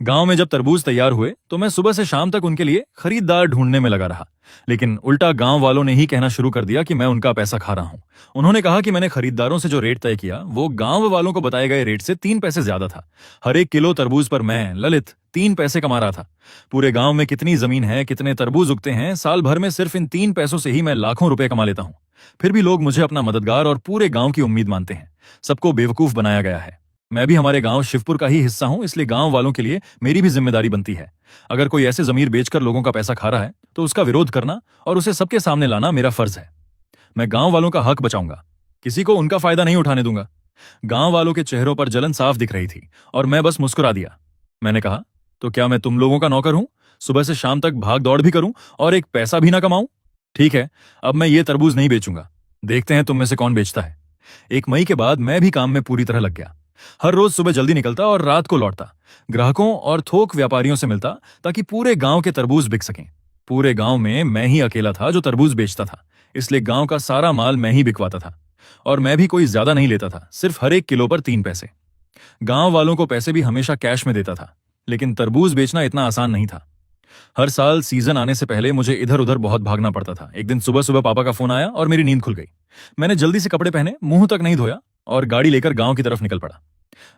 गांव में जब तरबूज तैयार हुए तो मैं सुबह से शाम तक उनके लिए खरीदार ढूंढने में लगा रहा। लेकिन उल्टा गांव वालों ने ही कहना शुरू कर दिया कि मैं उनका पैसा खा रहा हूं। उन्होंने कहा कि मैंने खरीदारों से जो रेट तय किया वो गांव वालों को बताए गए रेट से 3 पैसे ज्यादा था। हर एक किलो तरबूज पर मैं ललित 3 पैसे कमा रहा था। पूरे गांव में कितनी जमीन है, कितने तरबूज उगते हैं, साल भर में सिर्फ इन 3 पैसों से ही मैं लाखों रुपए कमा लेता हूं। फिर भी लोग मुझे अपना मददगार और पूरे गांव की उम्मीद मानते हैं। सबको बेवकूफ बनाया गया है। मैं भी हमारे गांव शिवपुर का ही हिस्सा हूं, इसलिए गांव वालों के लिए मेरी भी जिम्मेदारी बनती है। अगर कोई ऐसे जमीर बेचकर लोगों का पैसा खा रहा है तो उसका विरोध करना और उसे सबके सामने लाना मेरा फर्ज है। मैं गांव वालों का हक बचाऊंगा, किसी को उनका फायदा नहीं उठाने दूंगा। गांव वालों के चेहरों पर जलन साफ दिख रही थी और मैं बस मुस्कुरा दिया। मैंने कहा, तो क्या मैं तुम लोगों का नौकर हूं? सुबह से शाम तक भाग दौड़ भी करूं और एक पैसा भी ना कमाऊं? ठीक है, अब मैं ये तरबूज नहीं बेचूंगा। देखते हैं तुम में से कौन बेचता है। 1 मई के बाद मैं भी काम में पूरी तरह लग गया। हर रोज सुबह जल्दी निकलता और रात को लौटता। ग्राहकों और थोक व्यापारियों से मिलता ताकि पूरे गांव के तरबूज बिक सकें। पूरे गांव में मैं ही अकेला था जो तरबूज बेचता था, इसलिए गांव का सारा माल मैं ही बिकवाता था। और मैं भी कोई ज्यादा नहीं लेता था, सिर्फ हर एक किलो पर 3 पैसे। गांव वालों को पैसे भी हमेशा कैश में देता था, लेकिन तरबूज बेचना इतना आसान नहीं था। हर साल सीजन आने से पहले मुझे इधर उधर बहुत भागना पड़ता था। एक दिन सुबह सुबह पापा का फोन आया और मेरी नींद खुल गई। मैंने जल्दी से कपड़े पहने, मुंह तक नहीं धोया और गाड़ी लेकर गांव की तरफ निकल पड़ा।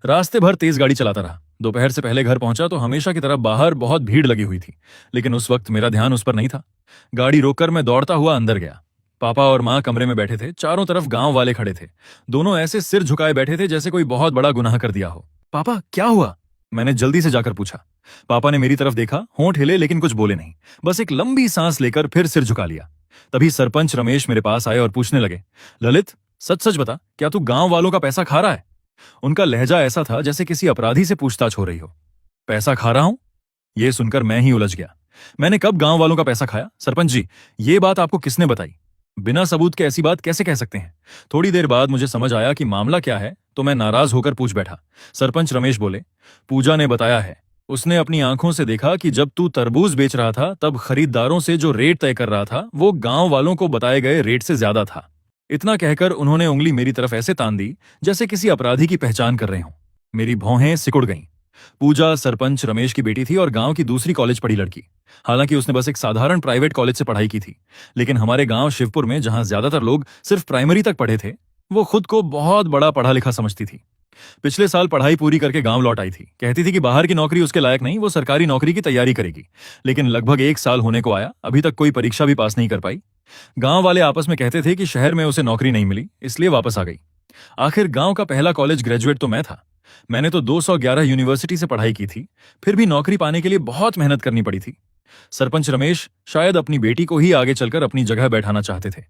रास्ते भर तेज गाड़ी चलाता रहा। दोपहर से पहले घर पहुंचा तो हमेशा की तरह बाहर बहुत भीड़ लगी हुई थी, लेकिन उस वक्त मेरा ध्यान उस पर नहीं था। गाड़ी रोककर मैं दौड़ता हुआ अंदर गया। पापा और माँ कमरे में बैठे थे, चारों तरफ गांव वाले खड़े थे। दोनों ऐसे सिर झुकाए बैठे थे जैसे कोई बहुत बड़ा गुनाह कर दिया हो। पापा, क्या हुआ? मैंने जल्दी से जाकर पूछा। पापा ने मेरी तरफ देखा, होंठ हिले लेकिन कुछ बोले नहीं, बस एक लंबी सांस लेकर फिर सिर झुका लिया। तभी सरपंच रमेश मेरे पास आए और पूछने लगे, ललित, सच सच बता, क्या तू गांव वालों का पैसा खा रहा है? उनका लहजा ऐसा था जैसे किसी अपराधी से पूछताछ हो रही हो। पैसा खा रहा हूं? यह सुनकर मैं ही उलझ गया। मैंने कब गांव वालों का पैसा खाया? सरपंच जी, ये बात आपको किसने बताई? बिना सबूत के ऐसी बात कैसे कह सकते हैं? थोड़ी देर बाद मुझे समझ आया कि मामला क्या है, तो मैं नाराज होकर पूछ बैठा। सरपंच रमेश बोले, पूजा ने बताया है। उसने अपनी आंखों से देखा कि जब तू तरबूज बेच रहा था तब खरीदारों से जो रेट तय कर रहा था वो गांव वालों को बताए गए रेट से ज्यादा था। इतना कहकर उन्होंने उंगली मेरी तरफ ऐसे तान दी जैसे किसी अपराधी की पहचान कर रहे हों। मेरी भौहें सिकुड़ गईं। पूजा सरपंच रमेश की बेटी थी और गांव की दूसरी कॉलेज पढ़ी लड़की। हालांकि उसने बस एक साधारण प्राइवेट कॉलेज से पढ़ाई की थी, लेकिन हमारे गांव शिवपुर में जहां ज्यादातर लोग सिर्फ प्राइमरी तक पढ़े थे, वो खुद को बहुत बड़ा पढ़ा लिखा समझती थी। पिछले साल पढ़ाई पूरी करके गांव लौट आई थी। कहती थी कि बाहर की नौकरी उसके लायक नहीं, वो सरकारी नौकरी की तैयारी करेगी। लेकिन लगभग 1 साल होने को आया, अभी तक कोई परीक्षा भी पास नहीं कर पाई। गांव वाले आपस में कहते थे कि शहर में उसे नौकरी नहीं मिली, इसलिए वापस आ गई। आखिर गांव का पहला कॉलेज ग्रेजुएट तो मैं था। मैंने तो 211 यूनिवर्सिटी से पढ़ाई की थी, फिर भी नौकरी पाने के लिए बहुत मेहनत करनी पड़ी थी। सरपंच रमेश शायद अपनी बेटी को ही आगे चलकर अपनी जगह बैठाना चाहते थे,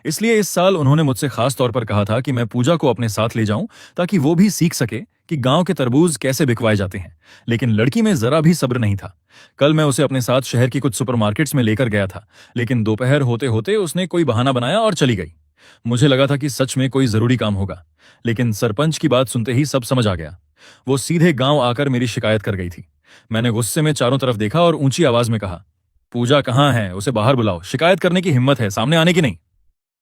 इसलिए इस साल उन्होंने मुझसे खास तौर पर कहा था कि मैं पूजा को अपने साथ ले जाऊं ताकि वो भी सीख सके कि गांव के तरबूज कैसे बिकवाए जाते हैं। लेकिन लड़की में जरा भी सब्र नहीं था। कल मैं उसे अपने साथ शहर की कुछ सुपरमार्केट्स में लेकर गया था, लेकिन दोपहर होते होते उसने कोई बहाना बनाया और चली गई। मुझे लगा था कि सच में कोई जरूरी काम होगा, लेकिन सरपंच की बात सुनते ही सब समझ आ गया। वो सीधे गांव आकर मेरी शिकायत कर गई थी। मैंने गुस्से में चारों तरफ देखा और ऊंची आवाज में कहा, पूजा कहाँ है? उसे बाहर बुलाओ, शिकायत करने की हिम्मत है, सामने आने की नहीं।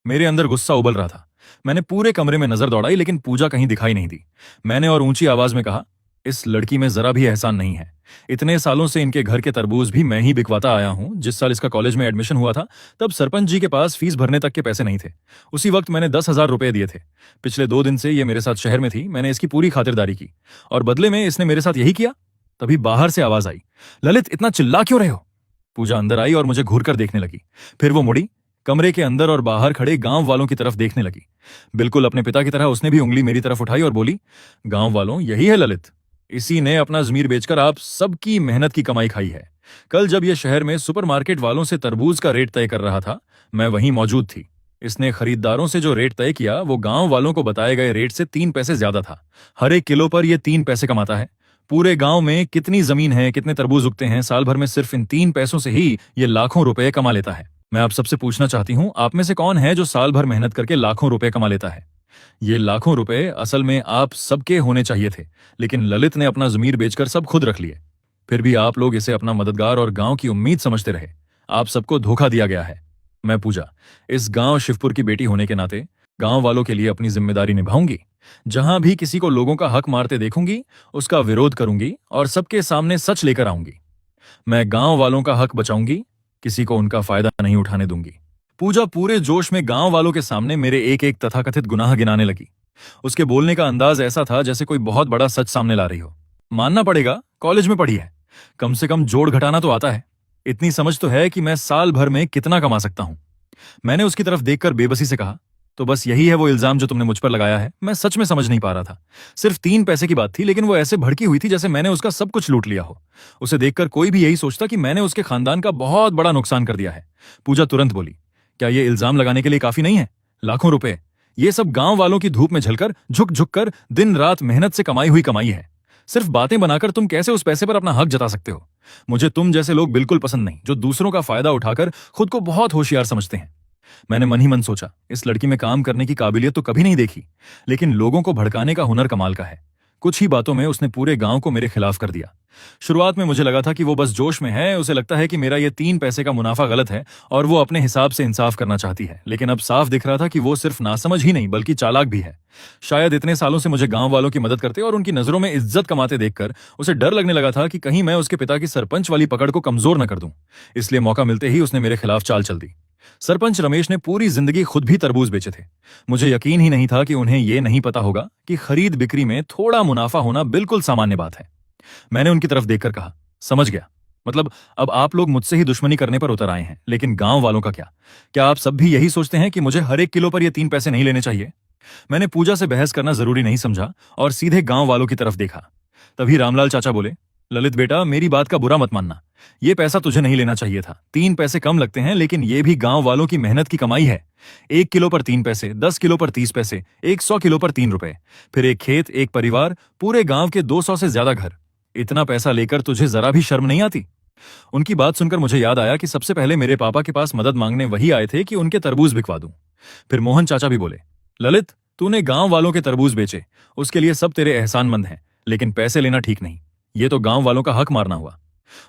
मेरे अंदर गुस्सा उबल रहा था। मैंने पूरे कमरे में नजर दौड़ाई, लेकिन पूजा कहीं दिखाई नहीं दी। मैंने और ऊंची आवाज में कहा, इस लड़की में जरा भी एहसान नहीं है। इतने सालों से इनके घर के तरबूज भी मैं ही बिकवाता आया हूं। जिस साल इसका कॉलेज में एडमिशन हुआ था तब सरपंच जी के पास फीस भरने तक के पैसे नहीं थे। उसी वक्त मैंने 10,000 रुपए दिए थे। पिछले 2 दिन से ये मेरे साथ शहर में थी। मैंने इसकी पूरी खातिरदारी की और बदले में इसने मेरे साथ यही किया। तभी बाहर से आवाज आई, ललित, इतना चिल्ला क्यों रहे हो? पूजा अंदर आई और मुझे घूर कर देखने लगी। फिर वो मुड़ी, कमरे के अंदर और बाहर खड़े गांव वालों की तरफ देखने लगी। बिल्कुल अपने पिता की तरह उसने भी उंगली मेरी तरफ उठाई और बोली, गांव वालों, यही है ललित। इसी ने अपना जमीर बेचकर आप सबकी मेहनत की कमाई खाई है। कल जब यह शहर में सुपरमार्केट वालों से तरबूज का रेट तय कर रहा था, मैं वहीं मौजूद थी। इसने खरीदारों से जो रेट तय किया वो गांव वालों को बताए गए रेट से 3 पैसे ज्यादा था। हर एक किलो पर यह 3 पैसे कमाता है। पूरे गांव में कितनी जमीन है, कितने तरबूज उगते हैं, साल भर में सिर्फ इन 3 पैसों से ही ये लाखों रुपए कमा लेता है। मैं आप सबसे पूछना चाहती हूं, आप में से कौन है जो साल भर मेहनत करके लाखों रुपए कमा लेता है? ये लाखों रुपए असल में आप सबके होने चाहिए थे, लेकिन ललित ने अपना जमीर बेचकर सब खुद रख लिए। फिर भी आप लोग इसे अपना मददगार और गांव की उम्मीद समझते रहे। आप सबको धोखा दिया गया है। मैं पूजा, इस गांव शिवपुर की बेटी होने के नाते गांव वालों के लिए अपनी जिम्मेदारी निभाऊंगी। जहां भी किसी को लोगों का हक मारते देखूंगी उसका विरोध करूंगी और सबके सामने सच लेकर आऊंगी। मैं गांव वालों का हक बचाऊंगी, किसी को उनका फायदा नहीं उठाने दूंगी। पूजा पूरे जोश में गांव वालों के सामने मेरे एक एक तथाकथित गुनाह गिनाने लगी। उसके बोलने का अंदाज ऐसा था जैसे कोई बहुत बड़ा सच सामने ला रही हो। मानना पड़ेगा, कॉलेज में पढ़ी है, कम से कम जोड़ घटाना तो आता है। इतनी समझ तो है कि मैं साल भर में कितना कमा सकता हूं। मैंने उसकी तरफ देखकर बेबसी से कहा, तो बस यही है वो इल्जाम जो तुमने मुझ पर लगाया है? मैं सच में समझ नहीं पा रहा था। सिर्फ 3 पैसे की बात थी, लेकिन वो ऐसे भड़की हुई थी जैसे मैंने उसका सब कुछ लूट लिया हो। उसे देखकर कोई भी यही सोचता कि मैंने उसके खानदान का बहुत बड़ा नुकसान कर दिया है। पूजा तुरंत बोली, क्या ये इल्जाम लगाने के लिए काफी नहीं है? लाखों रुपए, ये सब गांव वालों की धूप में झलकर झुक झुक कर दिन रात मेहनत से कमाई हुई कमाई है। सिर्फ बातें बनाकर तुम कैसे उस पैसे पर अपना हक जता सकते हो? मुझे तुम जैसे लोग बिल्कुल पसंद नहीं, जो दूसरों का फायदा उठाकर खुद को बहुत होशियार समझते हैं। मैंने मन ही मन सोचा, इस लड़की में काम करने की काबिलियत तो कभी नहीं देखी, लेकिन लोगों को भड़काने का हुनर कमाल का है। कुछ ही बातों में उसने पूरे गांव को मेरे खिलाफ कर दिया। शुरुआत में मुझे लगा था कि वो बस जोश में है, उसे लगता है कि मेरा ये 3 पैसे का मुनाफा गलत है और वो अपने हिसाब से इंसाफ करना चाहती है। लेकिन अब साफ दिख रहा था कि वो सिर्फ नासमझ ही नहीं बल्कि चालाक भी है। शायद इतने सालों से मुझे गांव वालों की मदद करते और उनकी नजरों में इज्जत कमाते देखकर उसे डर लगने लगा था कि कहीं मैं उसके पिता की सरपंच वाली पकड़ को कमजोर न कर दूं। इसलिए मौका मिलते ही उसने मेरे खिलाफ चाल चल दी। सरपंच रमेश ने पूरी जिंदगी खुद भी तरबूज बेचे थे। मुझे यकीन ही नहीं था कि उन्हें यह नहीं पता होगा कि खरीद बिक्री में थोड़ा मुनाफा होना बिल्कुल सामान्य बात है। मैंने उनकी तरफ देखकर कहा, समझ गया, मतलब अब आप लोग मुझसे ही दुश्मनी करने पर उतर आए हैं, लेकिन गांव वालों का क्या आप सब भी यही सोचते हैं कि मुझे हर एक किलो पर ये 3 पैसे नहीं लेने चाहिए? मैंने पूजा से बहस करना जरूरी नहीं समझा और सीधे गांव वालों की तरफ देखा। तभी रामलाल चाचा बोले, ललित बेटा, मेरी बात का बुरा मत मानना, ये पैसा तुझे नहीं लेना चाहिए था। 3 पैसे कम लगते हैं, लेकिन ये भी गांव वालों की मेहनत की कमाई है। 1 किलो पर 3 पैसे, 10 किलो पर 30 पैसे, 100 किलो पर 3 रुपए, फिर एक खेत, एक परिवार, पूरे गांव के 200 से ज्यादा घर। इतना पैसा लेकर तुझे जरा भी शर्म नहीं आती? उनकी बात सुनकर मुझे याद आया कि सबसे पहले मेरे पापा के पास मदद मांगने वही आए थे कि उनके तरबूज बिकवा दूं। फिर मोहन चाचा भी बोले, ललित, तूने गांव वालों के तरबूज बेचे, उसके लिए सब तेरे एहसानमंद हैं, लेकिन पैसे लेना ठीक नहीं। ये तो गांव वालों का हक मारना हुआ।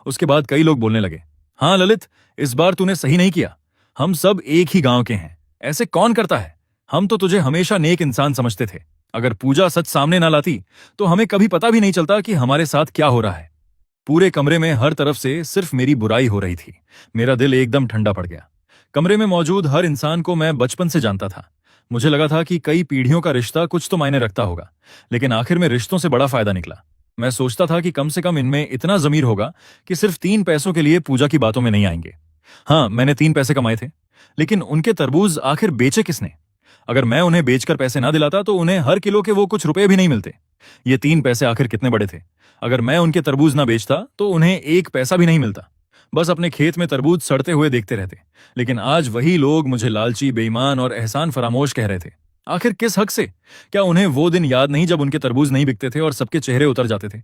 उसके बाद कई लोग बोलने लगे, हाँ ललित, इस बार तूने सही नहीं किया। हम सब एक ही गांव के हैं, ऐसे कौन करता है? हम तो तुझे हमेशा नेक इंसान समझते थे। अगर पूजा सच सामने ना लाती तो हमें कभी पता भी नहीं चलता कि हमारे साथ क्या हो रहा है। पूरे कमरे में हर तरफ से सिर्फ मेरी बुराई हो रही थी। मेरा दिल एकदम ठंडा पड़ गया। कमरे में मौजूद हर इंसान को मैं बचपन से जानता था। मुझे लगा था कि कई पीढ़ियों का रिश्ता कुछ तो मायने रखता होगा, लेकिन आखिर में रिश्तों से बड़ा फायदा निकला। मैं सोचता था कि कम से कम इनमें इतना जमीर होगा कि सिर्फ 3 पैसों के लिए पूजा की बातों में नहीं आएंगे। हाँ, मैंने 3 पैसे कमाए थे, लेकिन उनके तरबूज आखिर बेचे किसने? अगर मैं उन्हें बेचकर पैसे ना दिलाता तो उन्हें हर किलो के वो कुछ रुपए भी नहीं मिलते। ये 3 पैसे आखिर कितने बड़े थे? अगर मैं उनके तरबूज ना बेचता तो उन्हें 1 पैसा भी नहीं मिलता। बस अपने खेत में तरबूज सड़ते हुए देखते रहते। लेकिन आज वही लोग मुझे लालची, बेईमान और एहसान फरामोश कह रहे थे। आखिर किस हक से? क्या उन्हें वो दिन याद नहीं जब उनके तरबूज नहीं बिकते थे और सबके चेहरे उतर जाते थे?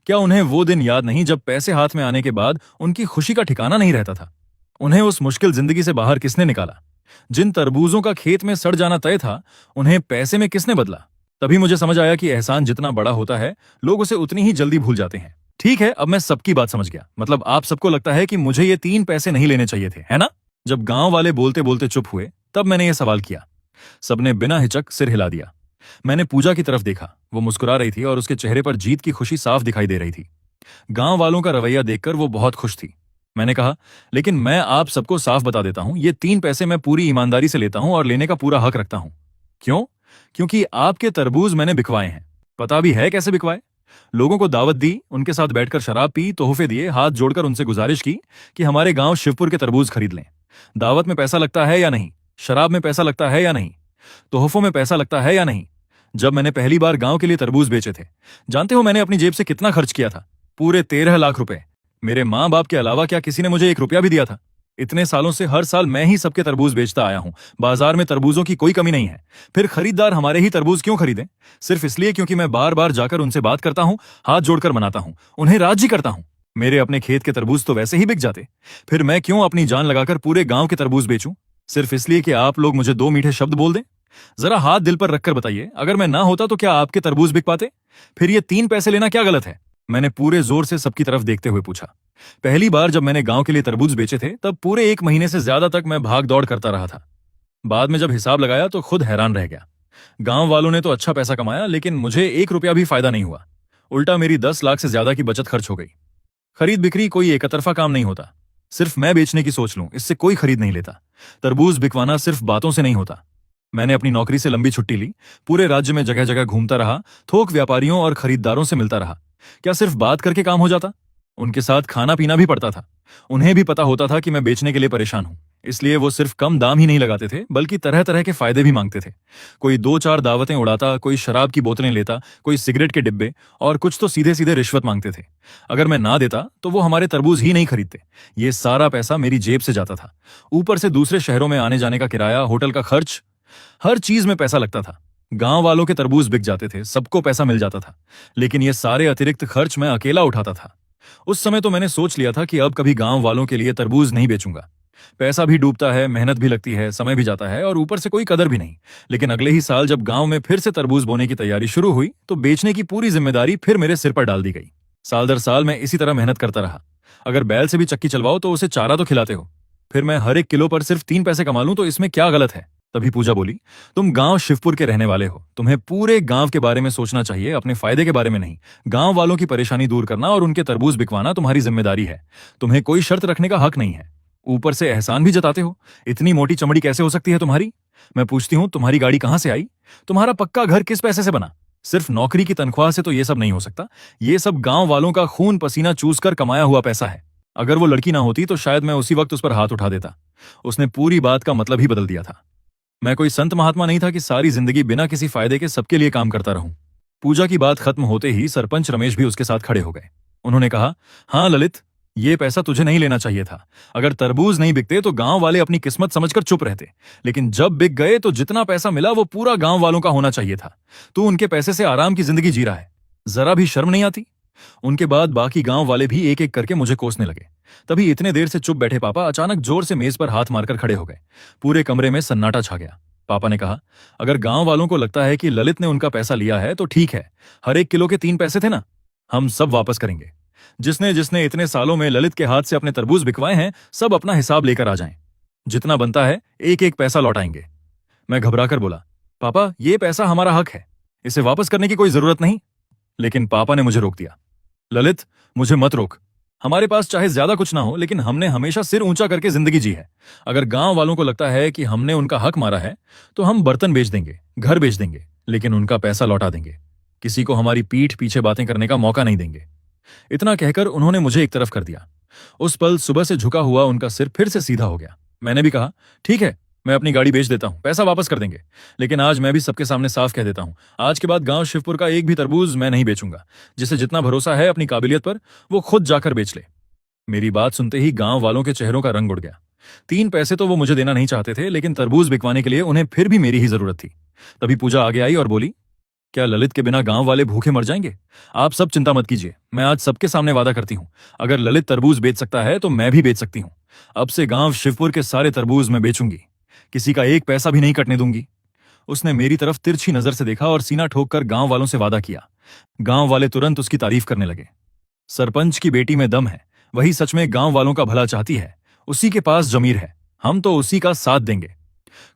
क्या उन्हें वो दिन याद नहीं जब पैसे हाथ में आने के बाद उनकी खुशी का ठिकाना नहीं रहता था? उन्हें उस मुश्किल जिंदगी से बाहर किसने निकाला? जिन तरबूजों का खेत में सड़ जाना तय था, उन्हें पैसे में किसने बदला? तभी मुझे समझ आया कि एहसान जितना बड़ा होता है, लोग उसे उतनी ही जल्दी भूल जाते हैं। ठीक है, अब मैं सबकी बात समझ गया। मतलब आप सबको लगता है कि मुझे ये 3 पैसे नहीं लेने चाहिए थे, है ना? जब गांव वाले बोलते बोलते चुप हुए, तब मैंने ये सवाल किया। सबने बिना हिचक सिर हिला दिया। मैंने पूजा की तरफ देखा। वो मुस्कुरा रही थी और उसके चेहरे पर जीत की खुशी साफ दिखाई दे रही थी। गांव वालों का रवैया देखकर वो बहुत खुश थी। मैंने कहा, लेकिन मैं आप सबको साफ बता देता हूं, ये 3 पैसे मैं पूरी ईमानदारी से लेता हूं और लेने का पूरा हक रखता हूं। क्यों? क्योंकि आपके तरबूज मैंने बिकवाए हैं। पता भी है कैसे बिकवाए? लोगों को दावत दी, उनके साथ बैठकर शराब पी, तोहफे दिए, हाथ जोड़कर उनसे गुजारिश की कि हमारे गांव शिवपुर के तरबूज खरीद लें। दावत में पैसा लगता है या नहीं? शराब में पैसा लगता है या नहीं? तोहफों में पैसा लगता है या नहीं? जब मैंने पहली बार गांव के लिए तरबूज बेचे थे, जानते हो मैंने अपनी जेब से कितना खर्च किया था? पूरे 13 लाख रुपए। मेरे माँ बाप के अलावा क्या किसी ने मुझे 1 रुपया भी दिया था? इतने सालों से हर साल मैं ही सबके तरबूज बेचता आया हूं। बाजार में तरबूजों की कोई कमी नहीं है। फिर खरीदार हमारे ही तरबूज क्यों खरीदें? सिर्फ इसलिए क्योंकि मैं बार बार जाकर उनसे बात करता हूं, हाथ जोड़कर मनाता हूं, उन्हें राजी करता हूं। मेरे अपने खेत के तरबूज तो वैसे ही बिक जाते। फिर मैं क्यों अपनी जान लगाकर पूरे गांव के तरबूज बेचूं? सिर्फ इसलिए कि आप लोग मुझे 2 मीठे शब्द बोल दें? जरा हाथ दिल पर रखकर बताइए, अगर मैं ना होता तो क्या आपके तरबूज बिक पाते? फिर ये 3 पैसे लेना क्या गलत है? मैंने पूरे जोर से सबकी तरफ देखते हुए पूछा। पहली बार जब मैंने गांव के लिए तरबूज बेचे थे, तब पूरे 1 महीने से ज्यादा तक मैं भाग दौड़ करता रहा था। बाद में जब हिसाब लगाया तो खुद हैरान रह गया। गांव वालों ने तो अच्छा पैसा कमाया, लेकिन मुझे 1 रुपया भी फायदा नहीं हुआ। उल्टा मेरी 10 लाख से ज्यादा की बचत खर्च हो गई। खरीद बिक्री कोई एकतरफा काम नहीं होता। सिर्फ मैं बेचने की सोच लूं, इससे कोई खरीद नहीं लेता। तरबूज बिकवाना सिर्फ बातों से नहीं होता। मैंने अपनी नौकरी से लंबी छुट्टी ली, पूरे राज्य में जगह जगह घूमता रहा, थोक व्यापारियों और खरीदारों से मिलता रहा। क्या सिर्फ बात करके काम हो जाता? उनके साथ खाना पीना भी पड़ता था। उन्हें भी पता होता था कि मैं बेचने के लिए परेशान हूं, इसलिए वो सिर्फ कम दाम ही नहीं लगाते थे, बल्कि तरह तरह के फायदे भी मांगते थे। कोई 2-4 दावतें उड़ाता, कोई शराब की बोतलें लेता, कोई सिगरेट के डिब्बे, और कुछ तो सीधे सीधे रिश्वत मांगते थे। अगर मैं ना देता तो वो हमारे तरबूज ही नहीं खरीदते। ये सारा पैसा मेरी जेब से जाता था। ऊपर से दूसरे शहरों में आने जाने का किराया, होटल का खर्च, हर चीज में पैसा लगता था। गांव वालों के तरबूज बिक जाते थे, सबको पैसा मिल जाता था, लेकिन ये सारे अतिरिक्त खर्च मैं अकेला उठाता था। उस समय तो मैंने सोच लिया था कि अब कभी गांव वालों के लिए तरबूज नहीं बेचूंगा। पैसा भी डूबता है, मेहनत भी लगती है, समय भी जाता है, और ऊपर से कोई कदर भी नहीं। लेकिन अगले ही साल जब गांव में फिर से तरबूज बोने की तैयारी शुरू हुई, तो बेचने की पूरी जिम्मेदारी फिर मेरे सिर पर डाल दी गई। साल दर साल मैं इसी तरह मेहनत करता रहा। अगर बैल से भी चक्की चलवाओ तो उसे चारा तो खिलाते हो। फिर मैं हर 1 किलो पर सिर्फ 3 पैसे कमा लूं तो इसमें क्या गलत है? तभी पूजा बोली, तुम गांव शिवपुर के रहने वाले हो, तुम्हें पूरे गांव के बारे में सोचना चाहिए, अपने फायदे के बारे में नहीं। गांव वालों की परेशानी दूर करना और उनके तरबूज बिकवाना तुम्हारी जिम्मेदारी है। तुम्हें कोई शर्त रखने का हक नहीं है। ऊपर से एहसान भी जताते हो। इतनी मोटी चमड़ी कैसे हो सकती है तुम्हारी? मैं पूछती हूँ, तुम्हारी गाड़ी कहां से आई? तुम्हारा पक्का घर किस पैसे से बना? सिर्फ नौकरी की तनख्वाह से तो ये सब नहीं हो सकता। ये सब गांव वालों का खून पसीना चूस कर कमाया हुआ पैसा है। अगर वो लड़की ना होती तो शायद मैं उसी वक्त उस पर हाथ उठा देता। उसने पूरी बात का मतलब ही बदल दिया था। मैं कोई संत महात्मा नहीं था कि सारी जिंदगी बिना किसी फायदे के सबके लिए काम करता रहूं। पूजा की बात खत्म होते ही सरपंच रमेश भी उसके साथ खड़े हो गए। उन्होंने कहा, हाँ ललित, ये पैसा तुझे नहीं लेना चाहिए था। अगर तरबूज नहीं बिकते तो गांव वाले अपनी किस्मत समझकर चुप रहते, लेकिन जब बिक गए तो जितना पैसा मिला वो पूरा गांव वालों का होना चाहिए था। तू उनके पैसे से आराम की जिंदगी जी रहा है, जरा भी शर्म नहीं आती? उनके बाद बाकी गांव वाले भी एक एक करके मुझे कोसने लगे। तभी इतने देर से चुप बैठे पापा अचानक जोर से मेज पर हाथ मारकर खड़े हो गए। पूरे कमरे में सन्नाटा छा गया। पापा ने कहा, अगर गांव वालों को लगता है कि ललित ने उनका पैसा लिया है तो ठीक है। हर 1 किलो के 3 पैसे थे ना, हम सब वापस करेंगे। जिसने जिसने इतने सालों में ललित के हाथ से अपने तरबूज बिकवाए हैं, सब अपना हिसाब लेकर आ जाएं। जितना बनता है एक एक पैसा लौटाएंगे। मैं घबराकर बोला, पापा ये पैसा हमारा हक है, इसे वापस करने की कोई जरूरत नहीं। लेकिन पापा ने मुझे रोक दिया। ललित, मुझे मत रोक। हमारे पास चाहे ज्यादा कुछ ना हो, लेकिन हमने हमेशा सिर ऊंचा करके जिंदगी जी है। अगर गांव वालों को लगता है कि हमने उनका हक मारा है तो हम बर्तन बेच देंगे, घर बेच देंगे, लेकिन उनका पैसा लौटा देंगे। किसी को हमारी पीठ पीछे बातें करने का मौका नहीं देंगे। इतना कहकर उन्होंने मुझे एक तरफ कर दिया। उस पल सुबह से झुका हुआ उनका सिर फिर से सीधा हो गया। मैंने भी कहा, ठीक है, मैं अपनी गाड़ी बेच देता हूं, पैसा वापस कर देंगे। लेकिन आज मैं भी सबके सामने साफ कह देता हूं, आज के बाद गांव शिवपुर का एक भी तरबूज मैं नहीं बेचूंगा। जिसे जितना भरोसा है अपनी काबिलियत पर, वो खुद जाकर बेच ले। मेरी बात सुनते ही गांव वालों के चेहरों का रंग उड़ गया। 3 पैसे तो वो मुझे देना नहीं चाहते थे, लेकिन तरबूज बिकवाने के लिए उन्हें फिर भी मेरी ही जरूरत थी। तभी पूजा आगे आई और बोली, क्या ललित के बिना गांव वाले भूखे मर जाएंगे? आप सब चिंता मत कीजिए, मैं आज सबके सामने वादा करती हूं, अगर ललित तरबूज बेच सकता है तो मैं भी बेच सकती हूं। अब से गांव शिवपुर के सारे तरबूज मैं बेचूंगी, किसी का एक पैसा भी नहीं कटने दूंगी। उसने मेरी तरफ तिरछी नजर से देखा और सीना ठोककर गांव वालों से वादा किया। गांव वाले तुरंत उसकी तारीफ करने लगे। सरपंच की बेटी में दम है, वही सच में गांव वालों का भला चाहती है, उसी के पास जमीर है, हम तो उसी का साथ देंगे।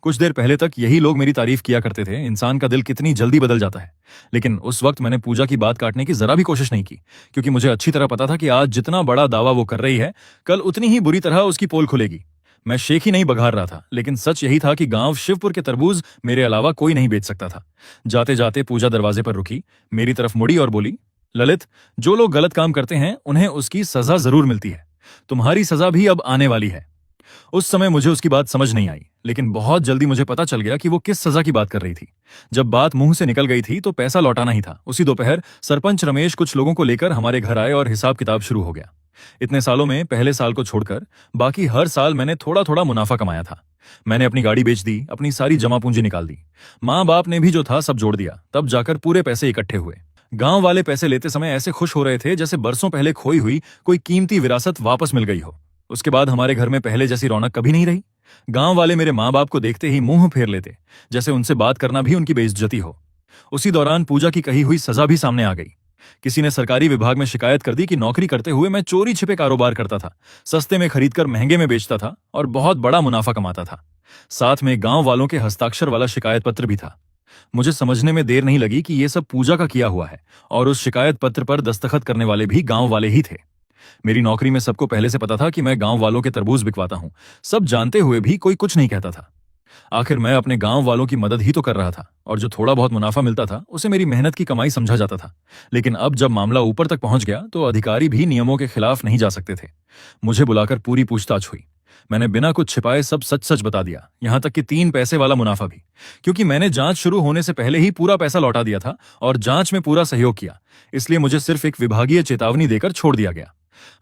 कुछ देर पहले तक यही लोग मेरी तारीफ किया करते थे। इंसान का दिल कितनी जल्दी बदल जाता है। लेकिन उस वक्त मैंने पूजा की बात काटने की जरा भी कोशिश नहीं की, क्योंकि मुझे अच्छी तरह पता था कि आज जितना बड़ा दावा वो कर रही है, कल उतनी ही बुरी तरह उसकी पोल खुलेगी। मैं शेख ही नहीं बघार रहा था, लेकिन सच यही था कि गांव शिवपुर के तरबूज मेरे अलावा कोई नहीं बेच सकता था। जाते जाते पूजा दरवाजे पर रुकी, मेरी तरफ मुड़ी और बोली, ललित, जो लोग गलत काम करते हैं उन्हें उसकी सजा जरूर मिलती है। तुम्हारी सजा भी अब आने वाली है। उस समय मुझे उसकी बात समझ नहीं आई, लेकिन बहुत जल्दी मुझे पता चल गया कि वो किस सजा की बात कर रही थी। जब बात मुंह से निकल गई थी तो पैसा लौटाना ही था। उसी दोपहर सरपंच रमेश कुछ लोगों को लेकर हमारे घर आए और हिसाब किताब शुरू हो गया। इतने सालों में पहले साल को छोड़कर बाकी हर साल मैंने थोड़ा थोड़ा मुनाफा कमाया था। मैंने अपनी गाड़ी बेच दी, अपनी सारी जमा पूंजी निकाल दी। माँ बाप ने भी जो था सब जोड़ दिया, तब जाकर पूरे पैसे इकट्ठे हुए। गांव वाले पैसे लेते समय ऐसे खुश हो रहे थे जैसे बरसों पहले खोई हुई कोई कीमती विरासत वापस मिल गई हो। उसके बाद हमारे घर में पहले जैसी रौनक कभी नहीं रही। गांव वाले मेरे माँ बाप को देखते ही मुंह फेर लेते, जैसे उनसे बात करना भी उनकी बेइज्जती हो। उसी दौरान पूजा की कही हुई सजा भी सामने आ गई। किसी ने सरकारी विभाग में शिकायत कर दी कि नौकरी करते हुए मैं चोरी छिपे कारोबार करता था, सस्ते में खरीदकर महंगे में बेचता था और बहुत बड़ा मुनाफा कमाता था। साथ में गांव वालों के हस्ताक्षर वाला शिकायत पत्र भी था। मुझे समझने में देर नहीं लगी कि यह सब पूजा का किया हुआ है और उस शिकायत पत्र पर दस्तखत करने वाले भी गांव वाले ही थे। मेरी नौकरी में सबको पहले से पता था कि मैं गांव वालों के तरबूज बिकवाता हूं। सब जानते हुए भी कोई कुछ नहीं कहता था। आखिर मैं अपने गांव वालों की मदद ही तो कर रहा था और जो थोड़ा बहुत मुनाफा मिलता था उसे मेरी मेहनत की कमाई समझा जाता था। लेकिन अब जब मामला ऊपर तक पहुंच गया तो अधिकारी भी नियमों के खिलाफ नहीं जा सकते थे। मुझे बुलाकर पूरी पूछताछ हुई। मैंने बिना कुछ छिपाए सब सच सच बता दिया, यहां तक कि 3 पैसे वाला मुनाफा भी, क्योंकि मैंने जांच शुरू होने से पहले ही पूरा पैसा लौटा दिया था और जांच में पूरा सहयोग किया। इसलिए मुझे सिर्फ एक विभागीय चेतावनी देकर छोड़ दिया गया।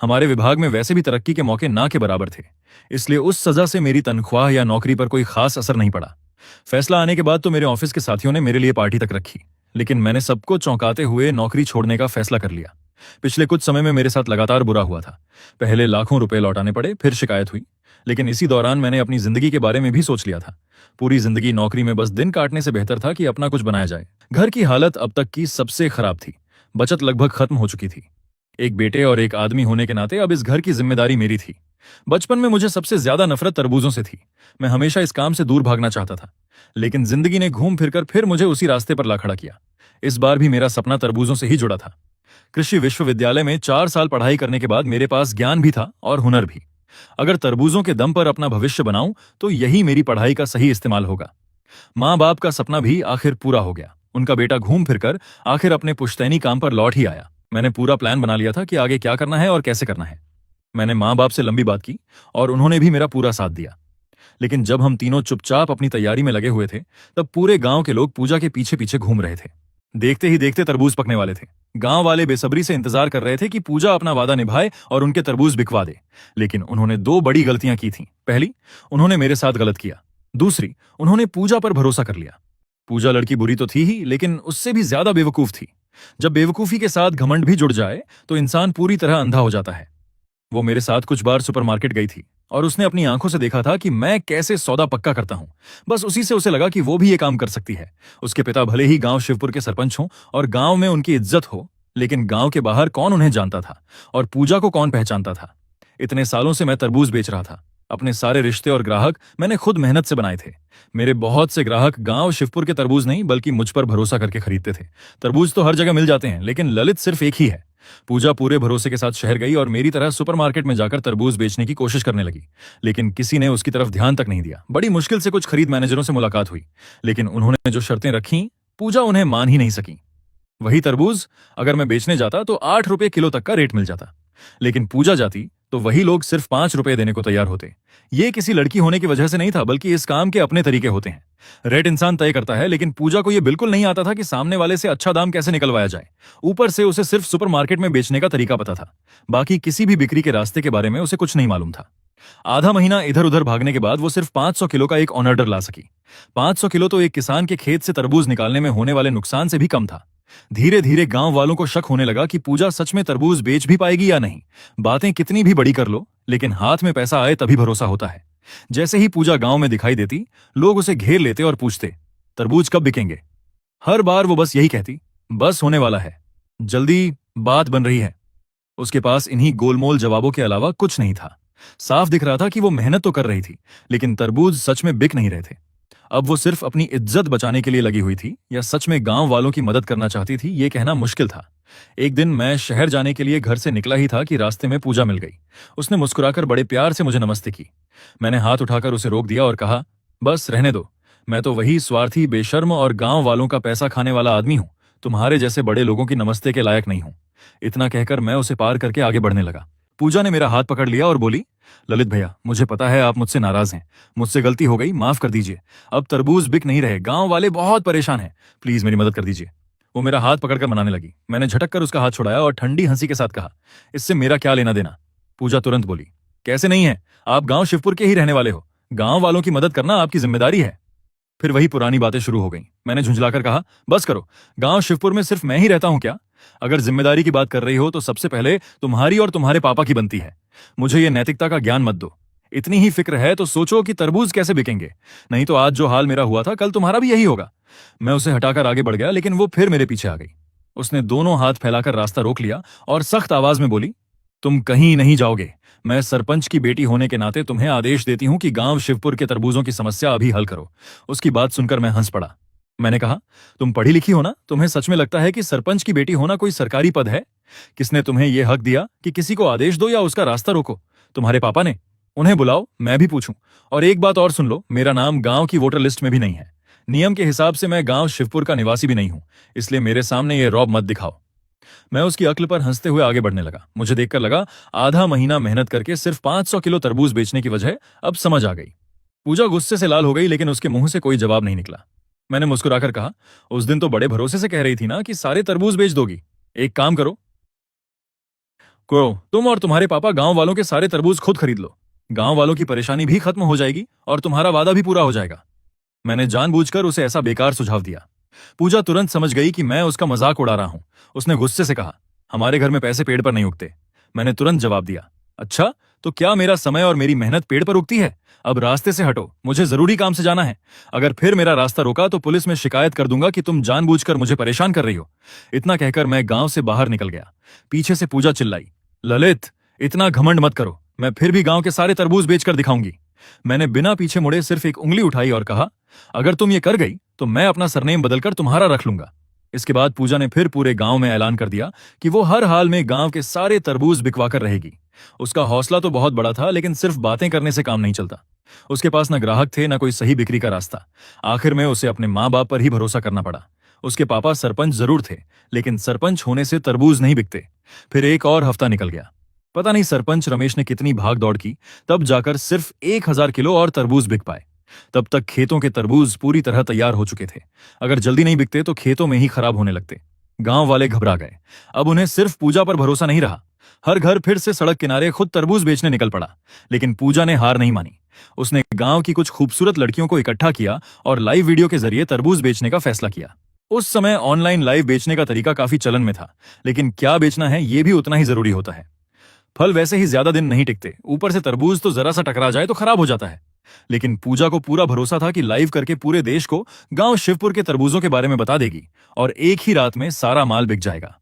हमारे विभाग में वैसे भी तरक्की के मौके ना के बराबर थे, इसलिए उस सजा से मेरी तनख्वाह या नौकरी पर कोई खास असर नहीं पड़ा। फैसला आने के बाद तो मेरे ऑफिस के साथियों ने मेरे लिए पार्टी तक रखी, लेकिन मैंने सबको चौंकाते हुए नौकरी छोड़ने का फैसला कर लिया। पिछले कुछ समय में मेरे साथ लगातार बुरा हुआ था। पहले लाखों रुपए लौटाने पड़े, फिर शिकायत हुई, लेकिन इसी दौरान मैंने अपनी जिंदगी के बारे में भी सोच लिया था। पूरी जिंदगी नौकरी में बस दिन काटने से बेहतर था कि अपना कुछ बनाया जाए। घर की हालत अब तक की सबसे खराब थी। बचत लगभग खत्म हो चुकी थी। एक बेटे और एक आदमी होने के नाते अब इस घर की जिम्मेदारी मेरी थी। बचपन में मुझे सबसे ज्यादा नफरत तरबूजों से थी। मैं हमेशा इस काम से दूर भागना चाहता था, लेकिन जिंदगी ने घूम फिरकर फिर मुझे उसी रास्ते पर ला खड़ा किया। इस बार भी मेरा सपना तरबूजों से ही जुड़ा था। कृषि विश्वविद्यालय में 4 साल पढ़ाई करने के बाद मेरे पास ज्ञान भी था और हुनर भी। अगर तरबूजों के दम पर अपना भविष्य बनाऊं तो यही मेरी पढ़ाई का सही इस्तेमाल होगा। माँ बाप का सपना भी आखिर पूरा हो गया। उनका बेटा घूम फिरकर आखिर अपने पुश्तैनी काम पर लौट ही आया। मैंने पूरा प्लान बना लिया था कि आगे क्या करना है और कैसे करना है। मैंने माँ बाप से लंबी बात की और उन्होंने भी मेरा पूरा साथ दिया। लेकिन जब हम तीनों चुपचाप अपनी तैयारी में लगे हुए थे, तब पूरे गांव के लोग पूजा के पीछे पीछे घूम रहे थे। देखते ही देखते तरबूज पकने वाले थे। गांव वाले बेसब्री से इंतजार कर रहे थे कि पूजा अपना वादा निभाए और उनके तरबूज बिकवा दे। लेकिन उन्होंने 2 बड़ी गलतियां की थीं। पहली, उन्होंने मेरे साथ गलत किया। दूसरी, उन्होंने पूजा पर भरोसा कर लिया। पूजा लड़की बुरी तो थी ही, लेकिन उससे भी ज्यादा बेवकूफ थी। जब बेवकूफी के साथ घमंड भी जुड़ जाए तो इंसान पूरी तरह अंधा हो जाता है। वो मेरे साथ कुछ बार सुपरमार्केट गई थी और उसने अपनी आंखों से देखा था कि मैं कैसे सौदा पक्का करता हूं। बस उसी से उसे लगा कि वो भी ये काम कर सकती है। उसके पिता भले ही गांव शिवपुर के सरपंच हों और गांव में उनकी इज्जत हो, लेकिन गांव के बाहर कौन उन्हें जानता था और पूजा को कौन पहचानता था। इतने सालों से मैं तरबूज बेच रहा था। अपने सारे रिश्ते और ग्राहक मैंने खुद मेहनत से बनाए थे। मेरे बहुत से ग्राहक गांव शिवपुर के तरबूज नहीं बल्कि मुझ पर भरोसा करके खरीदते थे। तरबूज तो हर जगह मिल जाते हैं, लेकिन ललित सिर्फ एक ही है। पूजा पूरे भरोसे के साथ शहर गई और मेरी तरह सुपरमार्केट में जाकर तरबूज बेचने की कोशिश करने लगी, लेकिन किसी ने उसकी तरफ ध्यान तक नहीं दिया। बड़ी मुश्किल से कुछ खरीद मैनेजरों से मुलाकात हुई, लेकिन उन्होंने जो शर्तें रखी, पूजा उन्हें मान ही नहीं सकी। वही तरबूज अगर मैं बेचने जाता तो 8 रुपए किलो तक का रेट मिल जाता, लेकिन पूजा जाती तो वही लोग सिर्फ 5 रुपए देने को तैयार होते। ये किसी लड़की होने की वजह से नहीं था, बल्कि इस काम के अपने तरीके होते हैं। रेट इंसान तय करता है, लेकिन पूजा को यह बिल्कुल नहीं आता था कि सामने वाले से अच्छा दाम कैसे निकलवाया जाए। ऊपर से उसे सिर्फ सुपरमार्केट में बेचने का तरीका पता था, बाकी किसी भी बिक्री के रास्ते के बारे में उसे कुछ नहीं मालूम था। आधा महीना इधर उधर भागने के बाद वो सिर्फ 500 किलो का एक ऑर्डर ला सकी। 500 किलो तो एक किसान के खेत से तरबूज निकालने में होने वाले नुकसान से भी कम था। धीरे धीरे गांव वालों को शक होने लगा कि पूजा सच में तरबूज बेच भी पाएगी या नहीं। बातें कितनी भी बड़ी कर लो, लेकिन हाथ में पैसा आए तभी भरोसा होता है। जैसे ही पूजा गांव में दिखाई देती, लोग उसे घेर लेते और पूछते, तरबूज कब बिकेंगे? हर बार वो बस यही कहती, बस होने वाला है, जल्दी बात बन रही है। उसके पास इन्हीं गोलमोल जवाबों के अलावा कुछ नहीं था। साफ दिख रहा था कि वो मेहनत तो कर रही थी, लेकिन तरबूज सच में बिक नहीं रहे थे। अब वो सिर्फ अपनी इज्जत बचाने के लिए लगी हुई थी या सच में गांव वालों की मदद करना चाहती थी, ये कहना मुश्किल था। एक दिन मैं शहर जाने के लिए घर से निकला ही था कि रास्ते में पूजा मिल गई। उसने मुस्कुराकर बड़े प्यार से मुझे नमस्ते की। मैंने हाथ उठाकर उसे रोक दिया और कहा, बस रहने दो, मैं तो वही स्वार्थी, बेशर्म और गांव वालों का पैसा खाने वाला आदमी हूं। तुम्हारे जैसे बड़े लोगों की नमस्ते के लायक नहीं हूं। इतना कहकर मैं उसे पार करके आगे बढ़ने लगा। पूजा ने मेरा हाथ पकड़ लिया और बोली, ललित भैया, मुझे पता है आप मुझसे नाराज हैं। मुझसे गलती हो गई, माफ कर दीजिए। अब तरबूज बिक नहीं रहे, गांव वाले बहुत परेशान हैं। प्लीज मेरी मदद कर दीजिए। वो मेरा हाथ पकड़कर मनाने लगी। मैंने झटक कर उसका हाथ छुड़ाया और ठंडी हंसी के साथ कहा, इससे मेरा क्या लेना देना? पूजा तुरंत बोली, कैसे नहीं है? आप गांव शिवपुर के ही रहने वाले हो। गांव वालों की मदद करना आपकी जिम्मेदारी है। फिर वही पुरानी बातें शुरू हो गईं। मैंने झुंझलाकर कहा, बस करो, गांव शिवपुर में सिर्फ मैं ही रहता हूं क्या? अगर जिम्मेदारी की बात कर रही हो तो सबसे पहले तुम्हारी और तुम्हारे पापा की बनती है। मुझे ये नैतिकता का ज्ञान मत दो। इतनी ही फिक्र है तो सोचो कि तरबूज कैसे बिकेंगे, नहीं तो आज जो हाल मेरा हुआ था कल तुम्हारा भी यही होगा। मैं उसे हटाकर आगे बढ़ गया, लेकिन वो फिर मेरे पीछे आ गई। उसने दोनों हाथ फैलाकर रास्ता रोक लिया और सख्त आवाज में बोली, तुम कहीं नहीं जाओगे। मैं सरपंच की बेटी होने के नाते तुम्हें आदेश देती हूं कि गांव शिवपुर के तरबूजों की समस्या अभी हल करो। उसकी बात सुनकर मैं हंस पड़ा। मैंने कहा, तुम पढ़ी लिखी हो ना? तुम्हें सच में लगता है कि सरपंच की बेटी होना कोई सरकारी पद है? किसने तुम्हें यह हक दिया कि किसी को आदेश दो या उसका रास्ता रोको? तुम्हारे पापा ने? उन्हें बुलाओ, मैं भी पूछूं। और एक बात और सुन लो, मेरा नाम गांव की वोटर लिस्ट में भी नहीं है। नियम के हिसाब से मैं गांव शिवपुर का निवासी भी नहीं हूं, इसलिए मेरे सामने ये रौब मत दिखाओ। मैं उसकी अक्ल पर हंसते हुए आगे बढ़ने लगा। मुझे देखकर लगा आधा महीना मेहनत करके सिर्फ 500 किलो तरबूज बेचने की वजह अब समझ आ गई। पूजा गुस्से से लाल हो गई, लेकिन उसके मुंह से कोई जवाब नहीं निकला। मैंने मुस्कुराकर कहा, उस दिन तो बड़े भरोसे से कह रही थी ना कि सारे तरबूज बेच दोगी। एक काम करो, तुम और तुम्हारे पापा गांव वालों के सारे तरबूज खुद खरीद लो। गांव वालों की परेशानी भी खत्म हो जाएगी और तुम्हारा वादा भी पूरा हो जाएगा। मैंने जानबूझकर उसे ऐसा बेकार सुझाव दिया। पूजा तुरंत समझ गई कि मैं उसका मजाक उड़ा रहा हूं। उसने गुस्से से कहा, हमारे घर में पैसे पेड़ पर नहीं उगते। मैंने तुरंत जवाब दिया, अच्छा, तो क्या मेरा समय और मेरी मेहनत पेड़ पर उगती है? अब रास्ते से हटो, मुझे जरूरी काम से जाना है। अगर फिर मेरा रास्ता रोका तो पुलिस में शिकायत कर दूंगा कि तुम जानबूझकर मुझे परेशान कर रही हो। इतना कहकर मैं गांव से बाहर निकल गया। पीछे से पूजा चिल्लाई, ललित, इतना घमंड मत करो, मैं फिर भी गांव के सारे तरबूज बेचकर दिखाऊंगी। मैंने बिना पीछे मुड़े सिर्फ एक उंगली उठाई और कहा, अगर तुम ये कर गई तो मैं अपना सरनेम बदलकर तुम्हारा रख लूंगा। इसके बाद पूजा ने फिर पूरे गांव में ऐलान कर दिया कि वो हर हाल में गांव के सारे तरबूज बिकवाकर रहेगी। उसका हौसला तो बहुत बड़ा था, लेकिन सिर्फ बातें करने से काम नहीं चलता। उसके पास न ग्राहक थे, न कोई सही बिक्री का रास्ता। आखिर में उसे अपने माँ बाप पर ही भरोसा करना पड़ा। उसके पापा सरपंच जरूर थे, लेकिन सरपंच होने से तरबूज नहीं बिकते। फिर एक और हफ्ता निकल गया। पता नहीं सरपंच रमेश ने कितनी भाग दौड़ की, तब जाकर सिर्फ 1000 किलो और तरबूज बिक पाए। तब तक खेतों के तरबूज पूरी तरह तैयार हो चुके थे। अगर जल्दी नहीं बिकते तो खेतों में ही खराब होने लगते। गांव वाले घबरा गए। अब उन्हें सिर्फ पूजा पर भरोसा नहीं रहा। हर घर फिर से सड़क किनारे खुद तरबूज बेचने निकल पड़ा। लेकिन पूजा ने हार नहीं मानी। उसने गांव की कुछ खूबसूरत लड़कियों को इकट्ठा किया और लाइव वीडियो के जरिए तरबूज बेचने का फैसला किया। उस समय ऑनलाइन लाइव बेचने का तरीका काफी चलन में था, लेकिन क्या बेचना है यह भी उतना ही जरूरी होता है। फल वैसे ही ज्यादा दिन नहीं टिकते, ऊपर से तरबूज तो जरा सा टकरा जाए तो खराब हो जाता है। लेकिन पूजा को पूरा भरोसा था कि लाइव करके पूरे देश को गांव शिवपुर के तरबूजों के बारे में बता देगी और एक ही रात में सारा माल बिक जाएगा।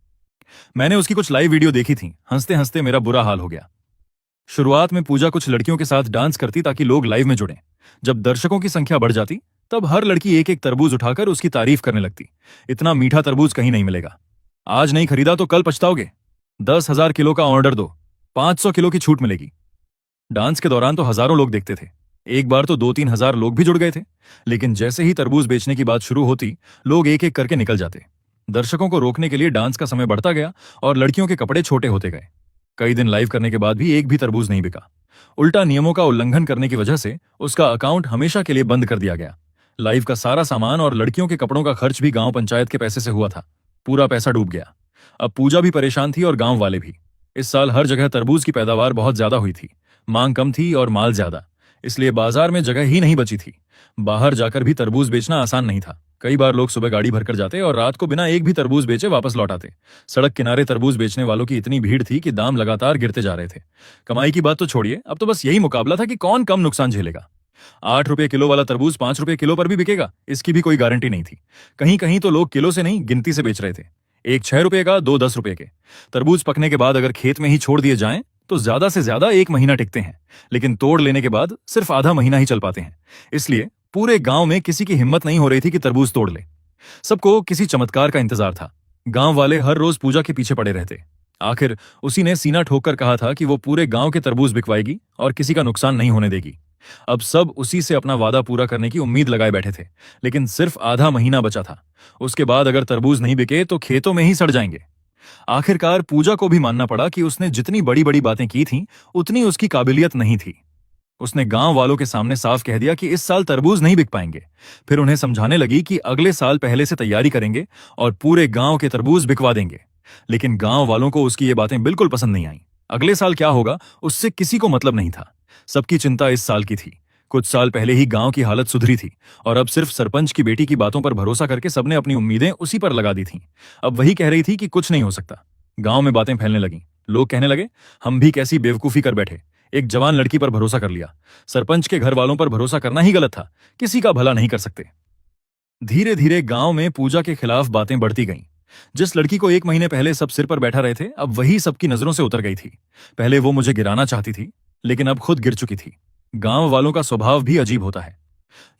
मैंने उसकी कुछ लाइव वीडियो देखी थी। हंसते हंसते मेरा बुरा हाल हो गया। शुरुआत में पूजा कुछ लड़कियों के साथ डांस करती ताकि लोग लाइव में जुड़ें। जब दर्शकों की संख्या बढ़ जाती तब हर लड़की एक एक तरबूज उठाकर उसकी तारीफ करने लगती। इतना मीठा तरबूज कहीं नहीं मिलेगा। आज नहीं खरीदा तो कल पछताओगे। 10,000 किलो का ऑर्डर दो, 500 किलो की छूट मिलेगी। डांस के दौरान तो हजारों लोग देखते थे। एक बार तो 2-3 हजार लोग भी जुड़ गए थे। लेकिन जैसे ही तरबूज बेचने की बात शुरू होती, लोग एक एक करके निकल जाते। दर्शकों को रोकने के लिए डांस का समय बढ़ता गया और लड़कियों के कपड़े छोटे होते गए। कई दिन लाइव करने के बाद भी एक भी तरबूज नहीं बिका। उल्टा नियमों का उल्लंघन करने की वजह से उसका अकाउंट हमेशा के लिए बंद कर दिया गया। लाइव का सारा सामान और लड़कियों के कपड़ों का खर्च भी गांव पंचायत के पैसे से हुआ था। पूरा पैसा डूब गया। अब पूजा भी परेशान थी और गांव वाले भी। इस साल हर जगह तरबूज की पैदावार बहुत ज्यादा हुई थी। मांग कम थी और माल ज्यादा, इसलिए बाजार में जगह ही नहीं बची थी। बाहर जाकर भी तरबूज बेचना आसान नहीं था। कई बार लोग सुबह गाड़ी भरकर जाते और रात को बिना एक भी तरबूज बेचे वापस लौट आते। सड़क किनारे तरबूज बेचने वालों की इतनी भीड़ थी कि दाम लगातार गिरते जा रहे थे। कमाई की बात तो छोड़िए, अब तो बस यही मुकाबला था कि कौन कम नुकसान झेलेगा। 8 रुपए किलो वाला तरबूज 5 रुपए किलो पर भी बिकेगा, इसकी भी कोई गारंटी नहीं थी। कहीं कहीं तो लोग किलो से नहीं गिनती से बेच रहे थे। एक 6 रुपए का, दो 10 रुपए के। तरबूज पकने के बाद अगर खेत में ही छोड़ दिए जाएं तो ज्यादा से ज्यादा 1 महीना टिकते हैं, लेकिन तोड़ लेने के बाद सिर्फ आधा महीना ही चल पाते हैं। इसलिए पूरे गांव में किसी की हिम्मत नहीं हो रही थी कि तरबूज तोड़ ले। सबको किसी चमत्कार का इंतजार था। गांव वाले हर रोज पूजा के पीछे पड़े रहते। आखिर उसी ने सीना ठोककर कहा था कि वो पूरे गांव के तरबूज बिकवाएगी और किसी का नुकसान नहीं होने देगी। अब सब उसी से अपना वादा पूरा करने की उम्मीद लगाए बैठे थे, लेकिन सिर्फ आधा महीना बचा था। उसके बाद अगर तरबूज नहीं बिके तो खेतों में ही सड़ जाएंगे। आखिरकार पूजा को भी मानना पड़ा कि उसने जितनी बड़ी बड़ी बातें की थीं, उतनी उसकी काबिलियत नहीं थी। उसने गांव वालों के सामने साफ कह दिया कि इस साल तरबूज नहीं बिक पाएंगे। फिर उन्हें समझाने लगी कि अगले साल पहले से तैयारी करेंगे और पूरे गांव के तरबूज बिकवा देंगे। लेकिन गांव वालों को उसकी ये बातें बिल्कुल पसंद नहीं आईं। अगले साल क्या होगा उससे किसी को मतलब नहीं था। सबकी चिंता इस साल की थी। कुछ साल पहले ही गांव की हालत सुधरी थी और अब सिर्फ सरपंच की बेटी की बातों पर भरोसा करके सबने अपनी उम्मीदें उसी पर लगा दी थीं। अब वही कह रही थी कि कुछ नहीं हो सकता। गांव में बातें फैलने लगीं। लोग कहने लगे, हम भी कैसी बेवकूफी कर बैठे, एक जवान लड़की पर भरोसा कर लिया। सरपंच के घर वालों पर भरोसा करना ही गलत था, किसी का भला नहीं कर सकते। धीरे धीरे गांव में पूजा के खिलाफ बातें बढ़ती गईं। जिस लड़की को 1 महीने पहले सब सिर पर बैठा रहे थे, अब वही सबकी नजरों से उतर गई थी। पहले वो मुझे गिराना चाहती थी, लेकिन अब खुद गिर चुकी थी। गांव वालों का स्वभाव भी अजीब होता है।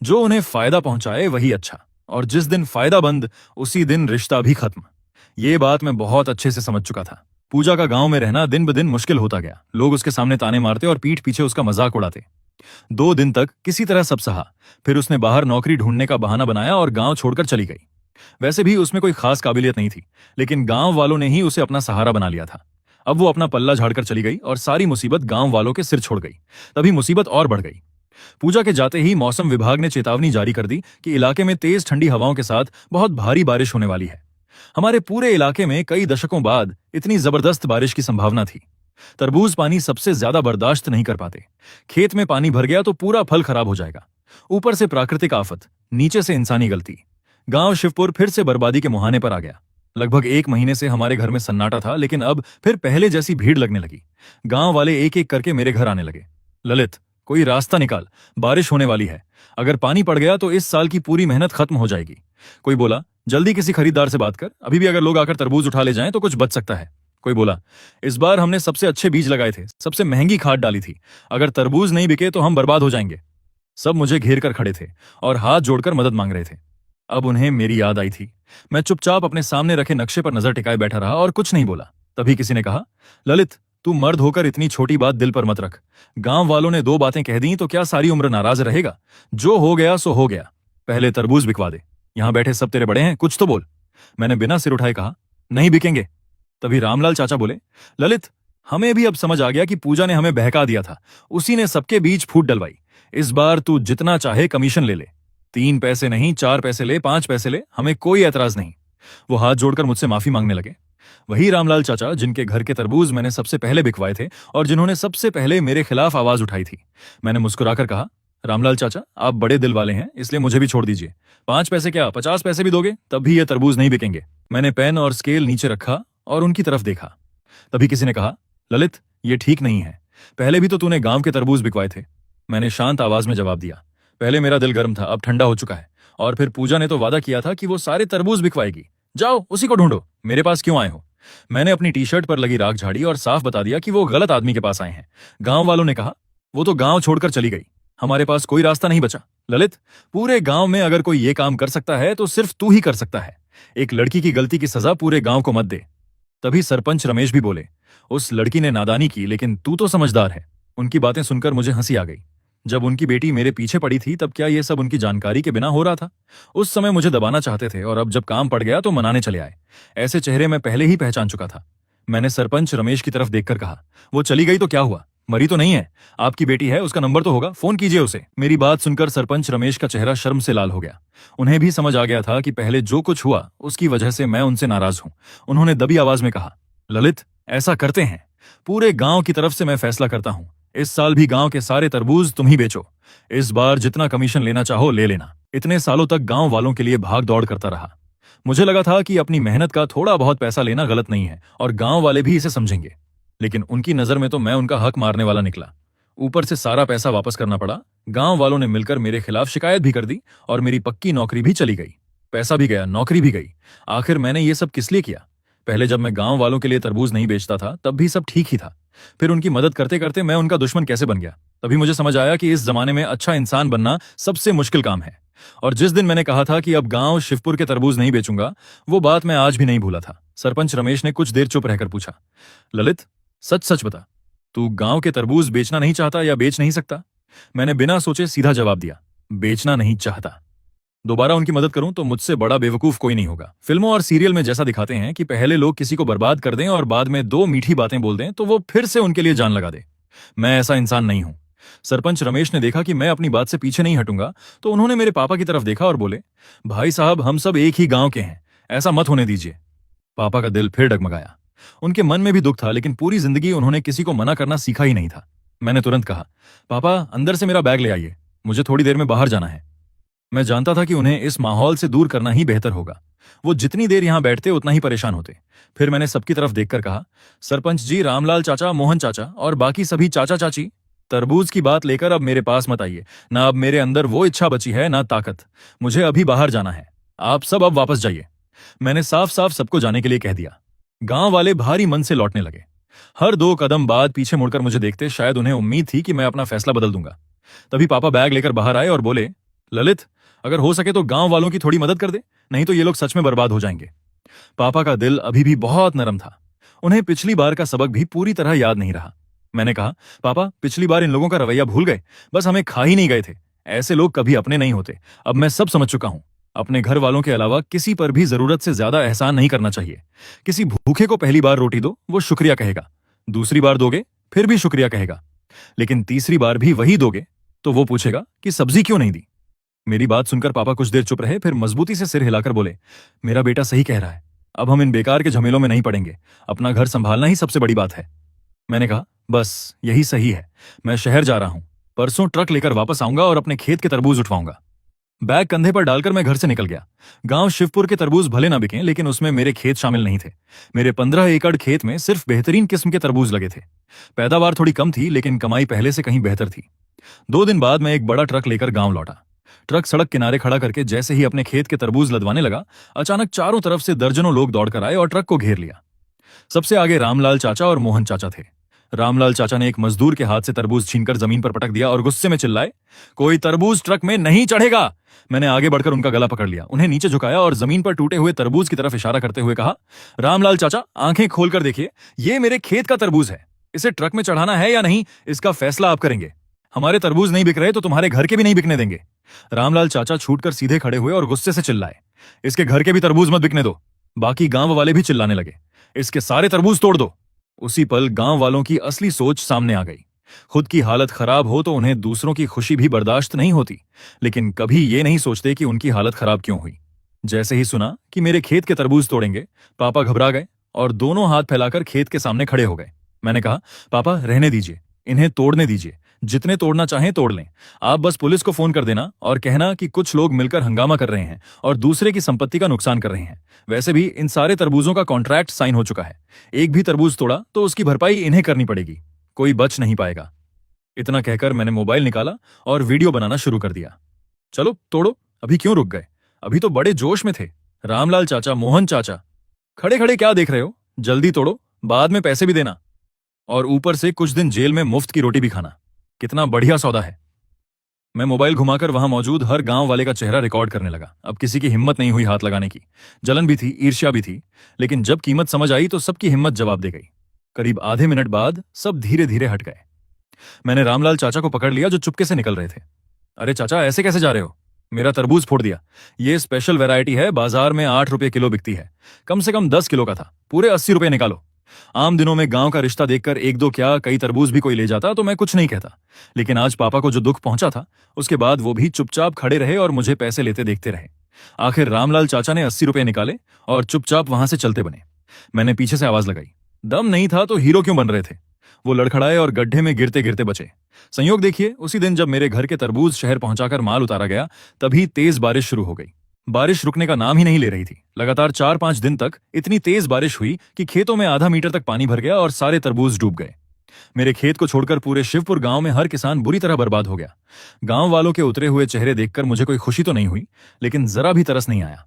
जो उन्हें फायदा पहुंचाए वही अच्छा, और जिस दिन फायदा बंद, उसी दिन रिश्ता भी खत्म। ये बात मैं बहुत अच्छे से समझ चुका था। पूजा का गांव में रहना दिन ब दिन मुश्किल होता गया। लोग उसके सामने ताने मारते और पीठ पीछे उसका मजाक उड़ाते। 2 दिन तक किसी तरह सब सहा। फिर उसने बाहर नौकरी ढूंढने का बहाना बनाया और गांव छोड़कर चली गई। वैसे भी उसमें कोई खास काबिलियत नहीं थी, लेकिन गांव वालों ने ही उसे अपना सहारा बना लिया था। अब वो अपना पल्ला झाड़कर चली गई और सारी मुसीबत गांव वालों के सिर छोड़ गई। तभी मुसीबत और बढ़ गई। पूजा के जाते ही मौसम विभाग ने चेतावनी जारी कर दी कि इलाके में तेज ठंडी हवाओं के साथ बहुत भारी बारिश होने वाली है। हमारे पूरे इलाके में कई दशकों बाद इतनी जबरदस्त बारिश की संभावना थी। तरबूज पानी सबसे ज्यादा बर्दाश्त नहीं कर पाते। खेत में पानी भर गया तो पूरा फल खराब हो जाएगा। ऊपर से प्राकृतिक आफत, नीचे से इंसानी गलती। गांव शिवपुर फिर से बर्बादी के मुहाने पर आ गया। लगभग 1 महीने से हमारे घर में सन्नाटा था, लेकिन अब फिर पहले जैसी भीड़ लगने लगी। गांव वाले एक एक करके मेरे घर आने लगे। ललित, कोई रास्ता निकाल, बारिश होने वाली है। अगर पानी पड़ गया तो इस साल की पूरी मेहनत खत्म हो जाएगी। कोई बोला, जल्दी किसी खरीदार से बात कर, अभी भी अगर लोग आकर तरबूज उठा ले जाएं तो कुछ बच सकता है। कोई बोला, इस बार हमने सबसे अच्छे बीज लगाए थे, सबसे महंगी खाद डाली थी, अगर तरबूज नहीं बिके तो हम बर्बाद हो जाएंगे। सब मुझे घेर कर खड़े थे और हाथ जोड़कर मदद मांग रहे थे। अब उन्हें मेरी याद आई थी। मैं चुपचाप अपने सामने रखे नक्शे पर नजर टिकाए बैठा रहा और कुछ नहीं बोला। तभी किसी ने कहा, ललित, तू मर्द होकर इतनी छोटी बात दिल पर मत रख। गांव वालों ने 2 बातें कह दी तो क्या सारी उम्र नाराज रहेगा? जो हो गया सो हो गया। पहले तरबूज बिकवा दे। यहां बैठे सब तेरे बड़े हैं, कुछ तो बोल। मैंने बिना सिर उठाए कहा, नहीं बिकेंगे। तभी रामलाल चाचा बोले, ललित, हमें भी अब समझ आ गया कि पूजा ने हमें बहका दिया था। उसी ने सबके बीच फूट डलवाई। इस बार तू जितना चाहे कमीशन ले ले। 3 पैसे नहीं, 4 पैसे ले, 5 पैसे ले, हमें कोई एतराज नहीं। वो हाथ जोड़कर मुझसे माफी मांगने लगे। वही रामलाल चाचा जिनके घर के तरबूज मैंने सबसे पहले बिकवाए थे और जिन्होंने सबसे पहले मेरे खिलाफ आवाज उठाई थी। मैंने मुस्कुराकर कहा, रामलाल चाचा, आप बड़े दिल वाले हैं, इसलिए मुझे भी छोड़ दीजिए। 5 पैसे क्या, 50 पैसे भी दोगे तब भी ये तरबूज नहीं बिकेंगे। मैंने पेन और स्केल नीचे रखा और उनकी तरफ देखा। तभी किसी ने कहा, ललित, ये ठीक नहीं है। पहले भी तो तूने गांव के तरबूज बिकवाए थे। मैंने शांत आवाज में जवाब दिया, पहले मेरा दिल गर्म था, अब ठंडा हो चुका है। और फिर पूजा ने तो वादा किया था कि वो सारे तरबूज बिकवाएगी। जाओ उसी को ढूंढो, मेरे पास क्यों आए हो? मैंने अपनी टी-शर्ट पर लगी राख झाड़ी और साफ बता दिया कि वो गलत आदमी के पास आए हैं। गांव वालों ने कहा, वो तो गांव छोड़कर चली गई, हमारे पास कोई रास्ता नहीं बचा। ललित, पूरे गांव में अगर कोई ये काम कर सकता है तो सिर्फ तू ही कर सकता है। एक लड़की की गलती की सजा पूरे गांव को मत दे। तभी सरपंच रमेश भी बोले, उस लड़की ने नादानी की, लेकिन तू तो समझदार है। उनकी बातें सुनकर मुझे हंसी आ गई। जब उनकी बेटी मेरे पीछे पड़ी थी तब क्या ये सब उनकी जानकारी के बिना हो रहा था? उस समय मुझे दबाना चाहते थे और अब जब काम पड़ गया तो मनाने चले आए। ऐसे चेहरे मैं पहले ही पहचान चुका था। मैंने सरपंच रमेश की तरफ देखकर कहा, वो चली गई तो क्या हुआ, मरी तो नहीं है? आपकी बेटी है, उसका नंबर तो होगा, फोन कीजिए उसे। मेरी बात सुनकर सरपंच रमेश का चेहरा शर्म से लाल हो गया। उन्हें भी समझ आ गया था कि पहले जो कुछ हुआ उसकी वजह से मैं उनसे नाराज हूं। उन्होंने दबी आवाज में कहा, ललित, ऐसा करते हैं, पूरे गांव की तरफ से मैं फैसला करता हूं, इस साल भी गांव के सारे तरबूज तुम ही बेचो। इस बार जितना कमीशन लेना चाहो ले लेना। इतने सालों तक गांव वालों के लिए भाग दौड़ करता रहा। मुझे लगा था कि अपनी मेहनत का थोड़ा बहुत पैसा लेना गलत नहीं है और गांव वाले भी इसे समझेंगे, लेकिन उनकी नजर में तो मैं उनका हक मारने वाला निकला। ऊपर से सारा पैसा वापस करना पड़ा। गांव वालों ने मिलकर मेरे खिलाफ शिकायत भी कर दी और मेरी पक्की नौकरी भी चली गई। पैसा भी गया, नौकरी भी गई। आखिर मैंने ये सब किस लिए किया? पहले जब मैं गांव वालों के लिए तरबूज नहीं बेचता था तब भी सब ठीक ही था। फिर उनकी मदद करते करते मैं उनका दुश्मन कैसे बन गया? तभी मुझे समझ आया कि इस जमाने में अच्छा इंसान बनना सबसे मुश्किल काम है। और जिस दिन मैंने कहा था कि अब गांव शिवपुर के तरबूज नहीं बेचूंगा, वो बात मैं आज भी नहीं भूला था। सरपंच रमेश ने कुछ देर चुप रहकर पूछा, ललित, सच सच बता, तू गांव के तरबूज बेचना नहीं चाहता या बेच नहीं सकता? मैंने बिना सोचे सीधा जवाब दिया, बेचना नहीं चाहता। दोबारा उनकी मदद करूं तो मुझसे बड़ा बेवकूफ कोई नहीं होगा। फिल्मों और सीरियल में जैसा दिखाते हैं कि पहले लोग किसी को बर्बाद कर दें और बाद में 2 मीठी बातें बोल दें तो वो फिर से उनके लिए जान लगा दे। मैं ऐसा इंसान नहीं हूं। सरपंच रमेश ने देखा कि मैं अपनी बात से पीछे नहीं हटूंगा तो उन्होंने मेरे पापा की तरफ देखा और बोले, भाई साहब, हम सब एक ही गांव के हैं, ऐसा मत होने दीजिए। पापा का दिल फिर डगमगाया। उनके मन में भी दुख था, लेकिन पूरी जिंदगी उन्होंने किसी को मना करना सीखा ही नहीं था। मैंने तुरंत कहा, पापा, अंदर से मेरा बैग ले आइए, मुझे थोड़ी देर में बाहर जाना है। मैं जानता था कि उन्हें इस माहौल से दूर करना ही बेहतर होगा। वो जितनी देर यहां बैठते उतना ही परेशान होते। फिर मैंने सबकी तरफ देखकर कहा, सरपंच जी, रामलाल चाचा, मोहन चाचा और बाकी सभी चाचा चाची, तरबूज की बात लेकर अब मेरे पास मत आइए। ना अब मेरे अंदर वो इच्छा बची है, ना ताकत। मुझे अभी बाहर जाना है। आप सब अब वापस जाइए। मैंने साफ साफ सबको जाने के लिए कह दिया। गांव वाले भारी मन से लौटने लगे। हर 2 कदम बाद पीछे मुड़कर मुझे देखते, शायद उन्हें उम्मीद थी कि मैं अपना फैसला बदल दूंगा। तभी पापा बैग लेकर बाहर आए और बोले, ललित, अगर हो सके तो गांव वालों की थोड़ी मदद कर दे, नहीं तो ये लोग सच में बर्बाद हो जाएंगे। पापा का दिल अभी भी बहुत नरम था। उन्हें पिछली बार का सबक भी पूरी तरह याद नहीं रहा। मैंने कहा, पापा, पिछली बार इन लोगों का रवैया भूल गए, बस हमें खा ही नहीं गए थे। ऐसे लोग कभी अपने नहीं होते। अब मैं सब समझ चुका हूं। अपने घर वालों के अलावा किसी पर भी जरूरत से ज्यादा एहसान नहीं करना चाहिए। किसी भूखे को पहली बार रोटी दो, वो शुक्रिया कहेगा। दूसरी बार दोगे, फिर भी शुक्रिया कहेगा। लेकिन तीसरी बार भी वही दोगे तो वो पूछेगा कि सब्जी क्यों नहीं दी। मेरी बात सुनकर पापा कुछ देर चुप रहे, फिर मजबूती से सिर हिलाकर बोले, मेरा बेटा सही कह रहा है। अब हम इन बेकार के झमेलों में नहीं पड़ेंगे। अपना घर संभालना ही सबसे बड़ी बात है। मैंने कहा, बस यही सही है। मैं शहर जा रहा हूं। परसों ट्रक लेकर वापस आऊंगा और अपने खेत के तरबूज उठवाऊंगा। बैग कंधे पर डालकर मैं घर से निकल गया। गांव शिवपुर के तरबूज भले ना बिकें, लेकिन उसमें मेरे खेत शामिल नहीं थे। मेरे 15 एकड़ खेत में सिर्फ बेहतरीन किस्म के तरबूज लगे थे। पैदावार थोड़ी कम थी, लेकिन कमाई पहले से कहीं बेहतर थी। 2 दिन बाद मैं एक बड़ा ट्रक लेकर गांव लौटा। ट्रक सड़क किनारे खड़ा करके जैसे ही अपने खेत के तरबूज लदवाने लगा, अचानक चारों तरफ से दर्जनों लोग दौड़कर आए और ट्रक को घेर लिया। सबसे आगे रामलाल चाचा और मोहन चाचा थे। रामलाल चाचा ने एक मजदूर के हाथ से तरबूज छीनकर जमीन पर पटक दिया और गुस्से में चिल्लाए, कोई तरबूज ट्रक में नहीं चढ़ेगा। मैंने आगे बढ़कर उनका गला पकड़ लिया, उन्हें नीचे झुकाया और जमीन पर टूटे हुए तरबूज की तरफ इशारा करते हुए कहा, रामलाल चाचा, आंखें खोलकर देखिए, ये मेरे खेत का तरबूज है। इसे ट्रक में चढ़ाना है या नहीं, इसका फैसला आप करेंगे। हमारे तरबूज नहीं बिक रहे तो तुम्हारे घर के भी नहीं बिकने देंगे। रामलाल चाचा छूटकर सीधे खड़े हुए और गुस्से से चिल्लाए, इसके घर के भी तरबूज मत बिकने दो। बाकी गांव वाले भी चिल्लाने लगे, इसके सारे तरबूज तोड़ दो। उसी पल गांव वालों की असली सोच सामने आ गई। खुद की हालत खराब हो तो उन्हें दूसरों की खुशी भी बर्दाश्त नहीं होती, लेकिन कभी ये नहीं सोचते कि उनकी हालत खराब क्यों हुई। जैसे ही सुना कि मेरे खेत के तरबूज तोड़ेंगे, पापा घबरा गए और दोनों हाथ फैलाकर खेत के सामने खड़े हो गए। मैंने कहा, पापा, रहने दीजिए, इन्हें तोड़ने दीजिए। जितने तोड़ना चाहें तोड़ लें। आप बस पुलिस को फोन कर देना और कहना कि कुछ लोग मिलकर हंगामा कर रहे हैं और दूसरे की संपत्ति का नुकसान कर रहे हैं। वैसे भी इन सारे तरबूजों का कॉन्ट्रैक्ट साइन हो चुका है। एक भी तरबूज तोड़ा तो उसकी भरपाई इन्हें करनी पड़ेगी। कोई बच नहीं पाएगा। इतना कहकर मैंने मोबाइल निकाला और वीडियो बनाना शुरू कर दिया। चलो तोड़ो, अभी क्यों रुक गए? अभी तो बड़े जोश में थे। रामलाल चाचा, मोहन चाचा, खड़े खड़े क्या देख रहे हो? जल्दी तोड़ो, बाद में पैसे भी देना, और ऊपर से कुछ दिन जेल में मुफ्त की रोटी भी खाना। कितना बढ़िया सौदा है। मैं मोबाइल घुमाकर वहां मौजूद हर गांव वाले का चेहरा रिकॉर्ड करने लगा। अब किसी की हिम्मत नहीं हुई हाथ लगाने की। जलन भी थी, ईर्ष्या भी थी, लेकिन जब कीमत समझ आई तो सबकी हिम्मत जवाब दे गई। करीब आधे मिनट बाद सब धीरे धीरे हट गए। मैंने रामलाल चाचा को पकड़ लिया जो चुपके से निकल रहे थे। अरे चाचा, ऐसे कैसे जा रहे हो? मेरा तरबूज फोड़ दिया। ये स्पेशल वैरायटी है, बाजार में 8 रुपए किलो बिकती है। कम से कम 10 किलो का था, पूरे 80 रुपए निकालो। आम दिनों में गांव का रिश्ता देखकर एक दो क्या कई तरबूज भी कोई ले जाता तो मैं कुछ नहीं कहता, लेकिन आज पापा को जो दुख पहुंचा था उसके बाद वो भी चुपचाप खड़े रहे और मुझे पैसे लेते देखते रहे। आखिर रामलाल चाचा ने 80 रुपए निकाले और चुपचाप वहां से चलते बने। मैंने पीछे से आवाज लगाई, दम नहीं था तो हीरो क्यों बन रहे थे? वो लड़खड़ाए और गड्ढे में गिरते गिरते बचे। संयोग देखिए, उसी दिन जब मेरे घर के तरबूज शहर पहुंचाकर माल उतारा गया, तभी तेज बारिश शुरू हो गई। बारिश रुकने का नाम ही नहीं ले रही थी। लगातार 4-5 दिन तक इतनी तेज बारिश हुई कि खेतों में आधा मीटर तक पानी भर गया और सारे तरबूज डूब गए। मेरे खेत को छोड़कर पूरे शिवपुर गांव में हर किसान बुरी तरह बर्बाद हो गया। गांव वालों के उतरे हुए चेहरे देखकर मुझे कोई खुशी तो नहीं हुई, लेकिन जरा भी तरस नहीं आया।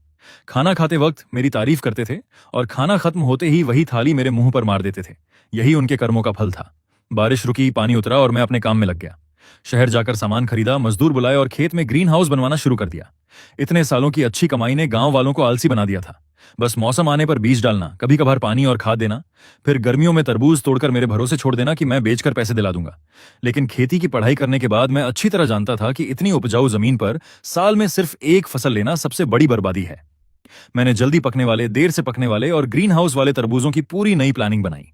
खाना खाते वक्त मेरी तारीफ करते थे और खाना खत्म होते ही वही थाली मेरे मुंह पर मार देते थे। यही उनके कर्मों का फल था। बारिश रुकी, पानी उतरा और मैं अपने काम में लग गया। शहर जाकर सामान खरीदा, मजदूर बुलाए और खेत में ग्रीन हाउस बनवाना शुरू कर दिया। इतने सालों की अच्छी कमाई ने गांव वालों को आलसी बना दिया था। बस मौसम आने पर बीज डालना, कभी कभार पानी और खाद देना, फिर गर्मियों में तरबूज तोड़कर मेरे भरोसे छोड़ देना कि मैं बेचकर पैसे दिला दूंगा। लेकिन खेती की पढ़ाई करने के बाद मैं अच्छी तरह जानता था कि इतनी उपजाऊ जमीन पर साल में सिर्फ एक फसल लेना सबसे बड़ी बर्बादी है। मैंने जल्दी पकने वाले, देर से पकने वाले और ग्रीन हाउस वाले तरबूजों की पूरी नई प्लानिंग बनाई।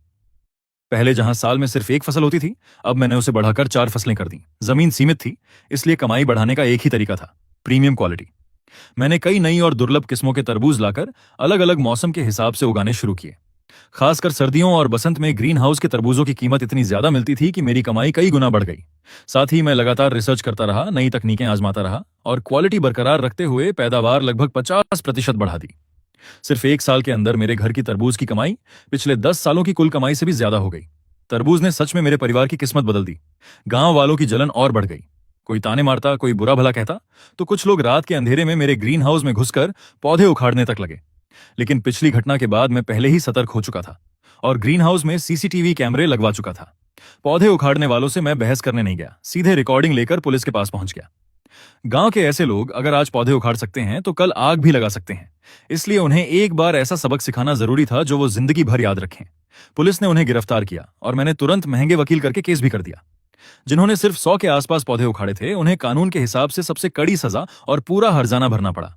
पहले जहां साल में सिर्फ एक फसल होती थी, अब मैंने उसे बढ़ाकर 4 फसलें कर दी। जमीन सीमित थी, इसलिए कमाई बढ़ाने का एक ही तरीका था, प्रीमियम क्वालिटी। मैंने कई नई और दुर्लभ किस्मों के तरबूज लाकर अलग अलग मौसम के हिसाब से उगाने शुरू किए। खासकर सर्दियों और बसंत में ग्रीन हाउस के तरबूजों की कीमत इतनी ज्यादा मिलती थी कि मेरी कमाई कई गुना बढ़ गई। साथ ही मैं लगातार रिसर्च करता रहा, नई तकनीकें आजमाता रहा और क्वालिटी बरकरार रखते हुए पैदावार लगभग 50% बढ़ा दी। सिर्फ 1 साल के अंदर मेरे घर की तरबूज की कमाई पिछले 10 सालों की कुल कमाई से भी ज्यादा हो गई। तरबूज ने सच में मेरे परिवार की किस्मत बदल दी। गांव वालों की जलन और बढ़ गई। कोई ताने मारता, कोई बुरा भला कहता, तो कुछ लोग रात के अंधेरे में मेरे ग्रीन हाउस में घुसकर पौधे उखाड़ने तक लगे। लेकिन पिछली घटना के बाद मैं पहले ही सतर्क हो चुका था और ग्रीन हाउस में सीसीटीवी कैमरे लगवा चुका था। पौधे उखाड़ने वालों से मैं बहस करने नहीं गया, सीधे रिकॉर्डिंग लेकर पुलिस के पास पहुंच गया। गांव के ऐसे लोग अगर आज पौधे उखाड़ सकते हैं तो कल आग भी लगा सकते हैं, इसलिए उन्हें एक बार ऐसा सबक सिखाना जरूरी था जो वो जिंदगी भर याद रखें। पुलिस ने उन्हें गिरफ्तार किया और मैंने तुरंत महंगे वकील करके केस भी कर दिया। जिन्होंने सिर्फ 100 के आसपास पौधे उखाड़े थे उन्हें कानून के हिसाब से सबसे कड़ी सजा और पूरा हर्जाना भरना पड़ा।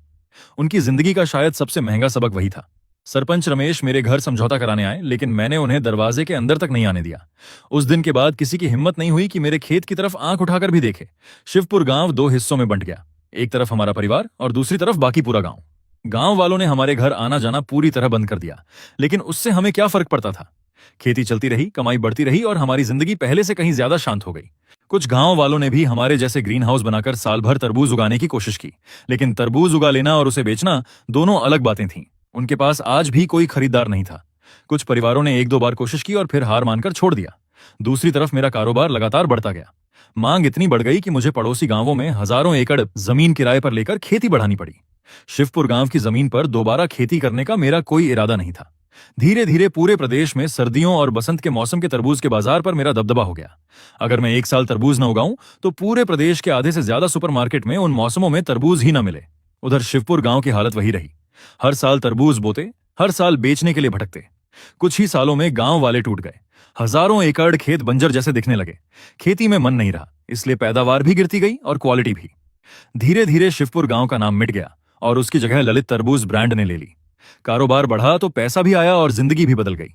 उनकी जिंदगी का शायद सबसे महंगा सबक वही था। सरपंच रमेश मेरे घर समझौता कराने आए, लेकिन मैंने उन्हें दरवाजे के अंदर तक नहीं आने दिया। उस दिन के बाद किसी की हिम्मत नहीं हुई कि मेरे खेत की तरफ आंख उठाकर भी देखे। शिवपुर गांव 2 हिस्सों में बंट गया, एक तरफ हमारा परिवार और दूसरी तरफ बाकी पूरा गांव। गांव वालों ने हमारे घर आना जाना पूरी तरह बंद कर दिया, लेकिन उससे हमें क्या फर्क पड़ता था। खेती चलती रही, कमाई बढ़ती रही और हमारी जिंदगी पहले से कहीं ज्यादा शांत हो गई। कुछ गांव वालों ने भी हमारे जैसे ग्रीन हाउस बनाकर साल भर तरबूज उगाने की कोशिश की, लेकिन तरबूज उगा लेना और उसे बेचना दोनों अलग बातें थीं। उनके पास आज भी कोई खरीदार नहीं था। कुछ परिवारों ने 1-2 बार कोशिश की और फिर हार मानकर छोड़ दिया। दूसरी तरफ मेरा कारोबार लगातार बढ़ता गया। मांग इतनी बढ़ गई कि मुझे पड़ोसी गांवों में हजारों एकड़ जमीन किराए पर लेकर खेती बढ़ानी पड़ी। शिवपुर गांव की जमीन पर दोबारा खेती करने का मेरा कोई इरादा नहीं था। धीरे धीरे पूरे प्रदेश में सर्दियों और बसंत के मौसम के तरबूज के बाजार पर मेरा दबदबा हो गया। अगर मैं एक साल तरबूज न उगाऊं तो पूरे प्रदेश के आधे से ज्यादा सुपरमार्केट में उन मौसमों में तरबूज ही न मिले। उधर शिवपुर गांव की हालत वही रही। हर साल तरबूज बोते, हर साल बेचने के लिए भटकते। कुछ ही सालों में गांव वाले टूट गए। हजारों एकड़ खेत बंजर जैसे दिखने लगे। खेती में मन नहीं रहा, इसलिए पैदावार भी गिरती गई और क्वालिटी भी। धीरे धीरे शिवपुर गांव का नाम मिट गया और उसकी जगह ललित तरबूज ब्रांड ने ले ली। कारोबार बढ़ा तो पैसा भी आया और जिंदगी भी बदल गई।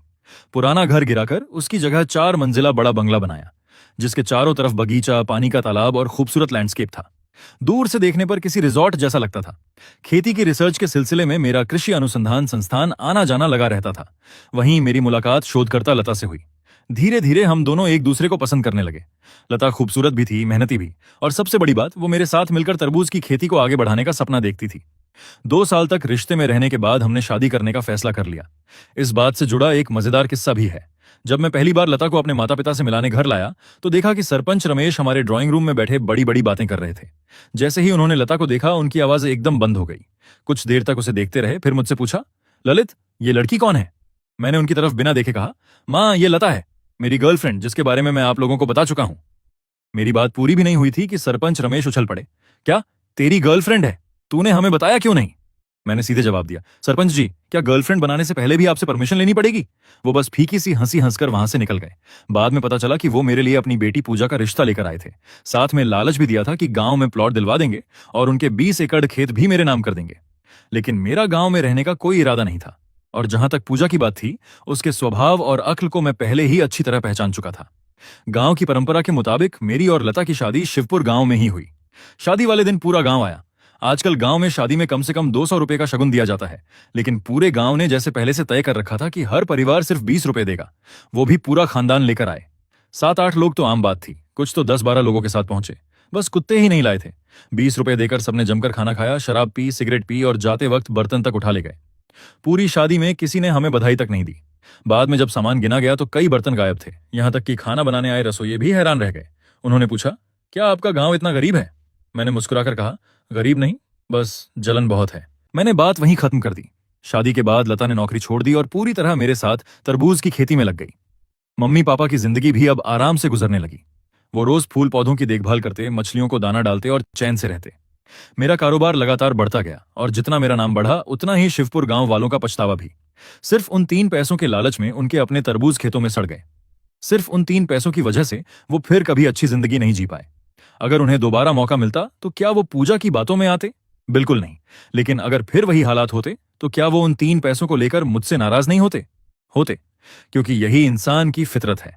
पुराना घर गिराकर उसकी जगह 4 मंजिला बड़ा बंगला बनाया, जिसके चारों तरफ बगीचा, पानी का तालाब और खूबसूरत लैंडस्केप था। दूर से देखने पर किसी रिजॉर्ट जैसा लगता था। खेती की रिसर्च के सिलसिले में मेरा कृषि अनुसंधान संस्थान आना जाना लगा रहता था। वहीं मेरी मुलाकात शोधकर्ता लता से हुई। धीरे धीरे हम दोनों एक दूसरे को पसंद करने लगे। लता खूबसूरत भी थी, मेहनती भी, और सबसे बड़ी बात, वो मेरे साथ मिलकर तरबूज की खेती को आगे बढ़ाने का सपना देखती थी। 2 साल तक रिश्ते में रहने के बाद हमने शादी करने का फैसला कर लिया। इस बात से जुड़ा एक मजेदार किस्सा भी है। जब मैं पहली बार लता को अपने माता पिता से मिलाने घर लाया तो देखा कि सरपंच रमेश हमारे ड्राइंग रूम में बैठे बड़ी बड़ी बातें कर रहे थे। जैसे ही उन्होंने लता को देखा उनकी आवाज एकदम बंद हो गई। कुछ देर तक उसे देखते रहे, फिर मुझसे पूछा, ललित, ये लड़की कौन है? मैंने उनकी तरफ बिना देखे कहा, माँ, ये लता है, मेरी गर्लफ्रेंड, जिसके बारे में मैं आप लोगों को बता चुका हूं। मेरी बात पूरी भी नहीं हुई थी कि सरपंच रमेश उछल पड़े। क्या तेरी गर्लफ्रेंड है? तूने हमें बताया क्यों नहीं? मैंने सीधे जवाब दिया, सरपंच जी, क्या गर्लफ्रेंड बनाने से पहले भी आपसे परमिशन लेनी पड़ेगी? वो बस फीकी सी हंसी हंसकर वहां से निकल गए। बाद में पता चला कि वो मेरे लिए अपनी बेटी पूजा का रिश्ता लेकर आए थे। साथ में लालच भी दिया था कि गांव में प्लॉट दिलवा देंगे और उनके 20 एकड़ खेत भी मेरे नाम कर देंगे। लेकिन मेरा गांव में रहने का कोई इरादा नहीं था, और जहां तक पूजा की बात थी, उसके स्वभाव और अक्ल को मैं पहले ही अच्छी तरह पहचान चुका था। गांव की परंपरा के मुताबिक मेरी और लता की शादी शिवपुर गांव में ही हुई। शादी वाले दिन पूरा गांव आया। आजकल गांव में शादी में कम से कम 200 रुपए का शगुन दिया जाता है, लेकिन पूरे गांव ने जैसे पहले से तय कर रखा था कि हर परिवार सिर्फ 20 रुपए देगा, वो भी पूरा खानदान लेकर आए। 7-8 लोग तो आम बात थी, कुछ तो 10-12 लोगों के साथ पहुंचे। बस कुत्ते ही नहीं लाए थे। 20 रुपए देकर सबने जमकर खाना खाया, शराब पी, सिगरेट पी और जाते वक्त बर्तन तक उठा ले गए। पूरी शादी में किसी ने हमें बधाई तक नहीं दी। बाद में जब सामान गिना गया तो कई बर्तन गायब थे, यहां तक कि खाना बनाने आए रसोइये भी हैरान रह गए। उन्होंने पूछा, क्या आपका गांव इतना गरीब है? मैंने मुस्कुराकर कहा, गरीब नहीं, बस जलन बहुत है। मैंने बात वहीं खत्म कर दी। शादी के बाद लता ने नौकरी छोड़ दी और पूरी तरह मेरे साथ तरबूज की खेती में लग गई। मम्मी पापा की जिंदगी भी अब आराम से गुजरने लगी। वो रोज फूल पौधों की देखभाल करते, मछलियों को दाना डालते और चैन से रहते। मेरा कारोबार लगातार बढ़ता गया और जितना मेरा नाम बढ़ा उतना ही शिवपुर गांव वालों का पछतावा भी। सिर्फ उन 3 पैसों के लालच में उनके अपने तरबूज खेतों में सड़ गए। सिर्फ उन 3 पैसों की वजह से वो फिर कभी अच्छी जिंदगी नहीं जी पाए। अगर उन्हें दोबारा मौका मिलता तो क्या वो पूजा की बातों में आते? बिल्कुल नहीं। लेकिन अगर फिर वही हालात होते तो क्या वो उन 3 पैसों को लेकर मुझसे नाराज नहीं होते? होते, क्योंकि यही इंसान की फितरत है।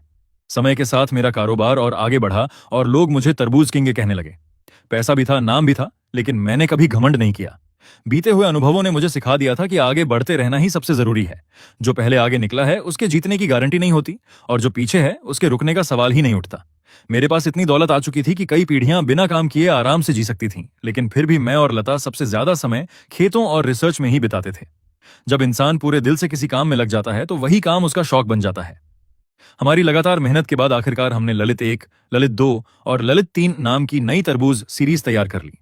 समय के साथ मेरा कारोबार और आगे बढ़ा और लोग मुझे तरबूज किंग कहने लगे। पैसा भी था, नाम भी था, लेकिन मैंने कभी घमंड नहीं किया। बीते हुए अनुभवों ने मुझे सिखा दिया था कि आगे बढ़ते रहना ही सबसे जरूरी है। जो पहले आगे निकला है उसके जीतने की गारंटी नहीं होती, और जो पीछे है उसके रुकने का सवाल ही नहीं उठता। मेरे पास इतनी दौलत आ चुकी थी कि कई पीढ़ियां बिना काम किए आराम से जी सकती थीं, लेकिन फिर भी मैं और लता सबसे ज्यादा समय खेतों और रिसर्च में ही बिताते थे। जब इंसान पूरे दिल से किसी काम में लग जाता है तो वही काम उसका शौक बन जाता है। हमारी लगातार मेहनत के बाद आखिरकार हमने ललित 1, ललित 2 और ललित 3 नाम की नई तरबूज सीरीज तैयार कर ली।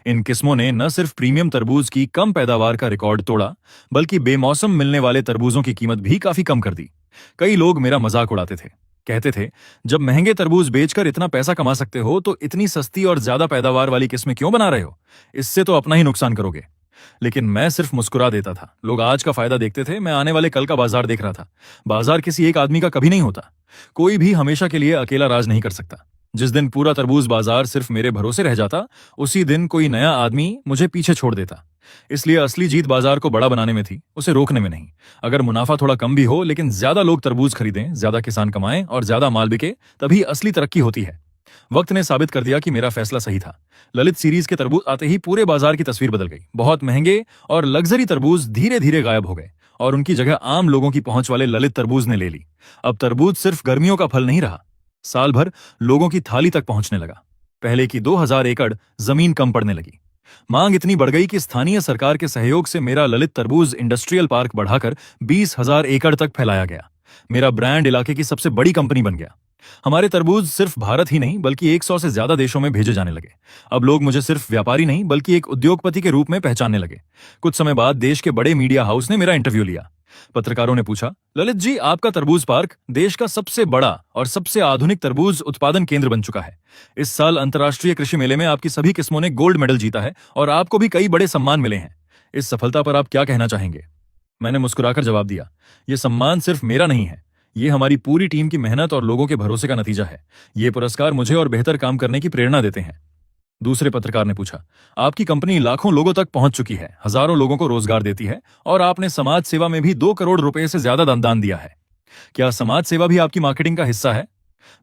इन किस्मों ने न सिर्फ प्रीमियम तरबूज की कम पैदावार का रिकॉर्ड तोड़ा, बल्कि बेमौसम मिलने वाले तरबूजों की कीमत भी काफी कम कर दी। कई लोग मेरा मजाक उड़ाते थे, कहते थे, जब महंगे तरबूज बेचकर इतना पैसा कमा सकते हो तो इतनी सस्ती और ज्यादा पैदावार वाली किस्में क्यों बना रहे हो? इससे तो अपना ही नुकसान करोगे। लेकिन मैं सिर्फ मुस्कुरा देता था। लोग आज का फायदा देखते थे, मैं आने वाले कल का बाजार देख रहा था। बाजार किसी एक आदमी का कभी नहीं होता। कोई भी हमेशा के लिए अकेला राज नहीं कर सकता। जिस दिन पूरा तरबूज बाजार सिर्फ मेरे भरोसे रह जाता, उसी दिन कोई नया आदमी मुझे पीछे छोड़ देता। इसलिए असली जीत बाजार को बड़ा बनाने में थी, उसे रोकने में नहीं। अगर मुनाफा थोड़ा कम भी हो, लेकिन ज्यादा लोग तरबूज खरीदें, ज्यादा किसान कमाएं और ज्यादा माल बिके, तभी असली तरक्की होती है। वक्त ने साबित कर दिया कि मेरा फैसला सही था। ललित सीरीज के तरबूज आते ही पूरे बाजार की तस्वीर बदल गई। बहुत महंगे और लग्जरी तरबूज धीरे धीरे गायब हो गए और उनकी जगह आम लोगों की पहुंच वाले ललित तरबूज ने ले ली। अब तरबूज सिर्फ गर्मियों का फल नहीं रहा, साल भर लोगों की थाली तक पहुंचने लगा। पहले की 2000 एकड़ जमीन कम पड़ने लगी। मांग इतनी बढ़ गई कि स्थानीय सरकार के सहयोग से मेरा ललित तरबूज इंडस्ट्रियल पार्क बढ़ाकर 20,000 एकड़ तक फैलाया गया। मेरा ब्रांड इलाके की सबसे बड़ी कंपनी बन गया। हमारे तरबूज सिर्फ भारत ही नहीं बल्कि 100 से ज्यादा देशों में भेजे जाने लगे। अब लोग मुझे सिर्फ व्यापारी नहीं बल्कि एक उद्योगपति के रूप में पहचानने लगे। कुछ समय बाद देश के बड़े मीडिया हाउस ने मेरा इंटरव्यू लिया। पत्रकारों ने पूछा, ललित जी, आपका तरबूज पार्क देश का सबसे बड़ा और सबसे आधुनिक तरबूज उत्पादन केंद्र बन चुका है। इस साल अंतर्राष्ट्रीय कृषि मेले में आपकी सभी किस्मों ने गोल्ड मेडल जीता है और आपको भी कई बड़े सम्मान मिले हैं। इस सफलता पर आप क्या कहना चाहेंगे? मैंने मुस्कुराकर जवाब दिया, ये सम्मान सिर्फ मेरा नहीं है, ये हमारी पूरी टीम की मेहनत और लोगों के भरोसे का नतीजा है। ये पुरस्कार मुझे और बेहतर काम करने की प्रेरणा देते हैं। दूसरे पत्रकार ने पूछा, आपकी कंपनी लाखों लोगों तक पहुंच चुकी है, हजारों लोगों को रोजगार देती है और आपने समाज सेवा में भी 2 करोड़ रुपए से ज्यादा दान दिया है। क्या समाज सेवा भी आपकी मार्केटिंग का हिस्सा है?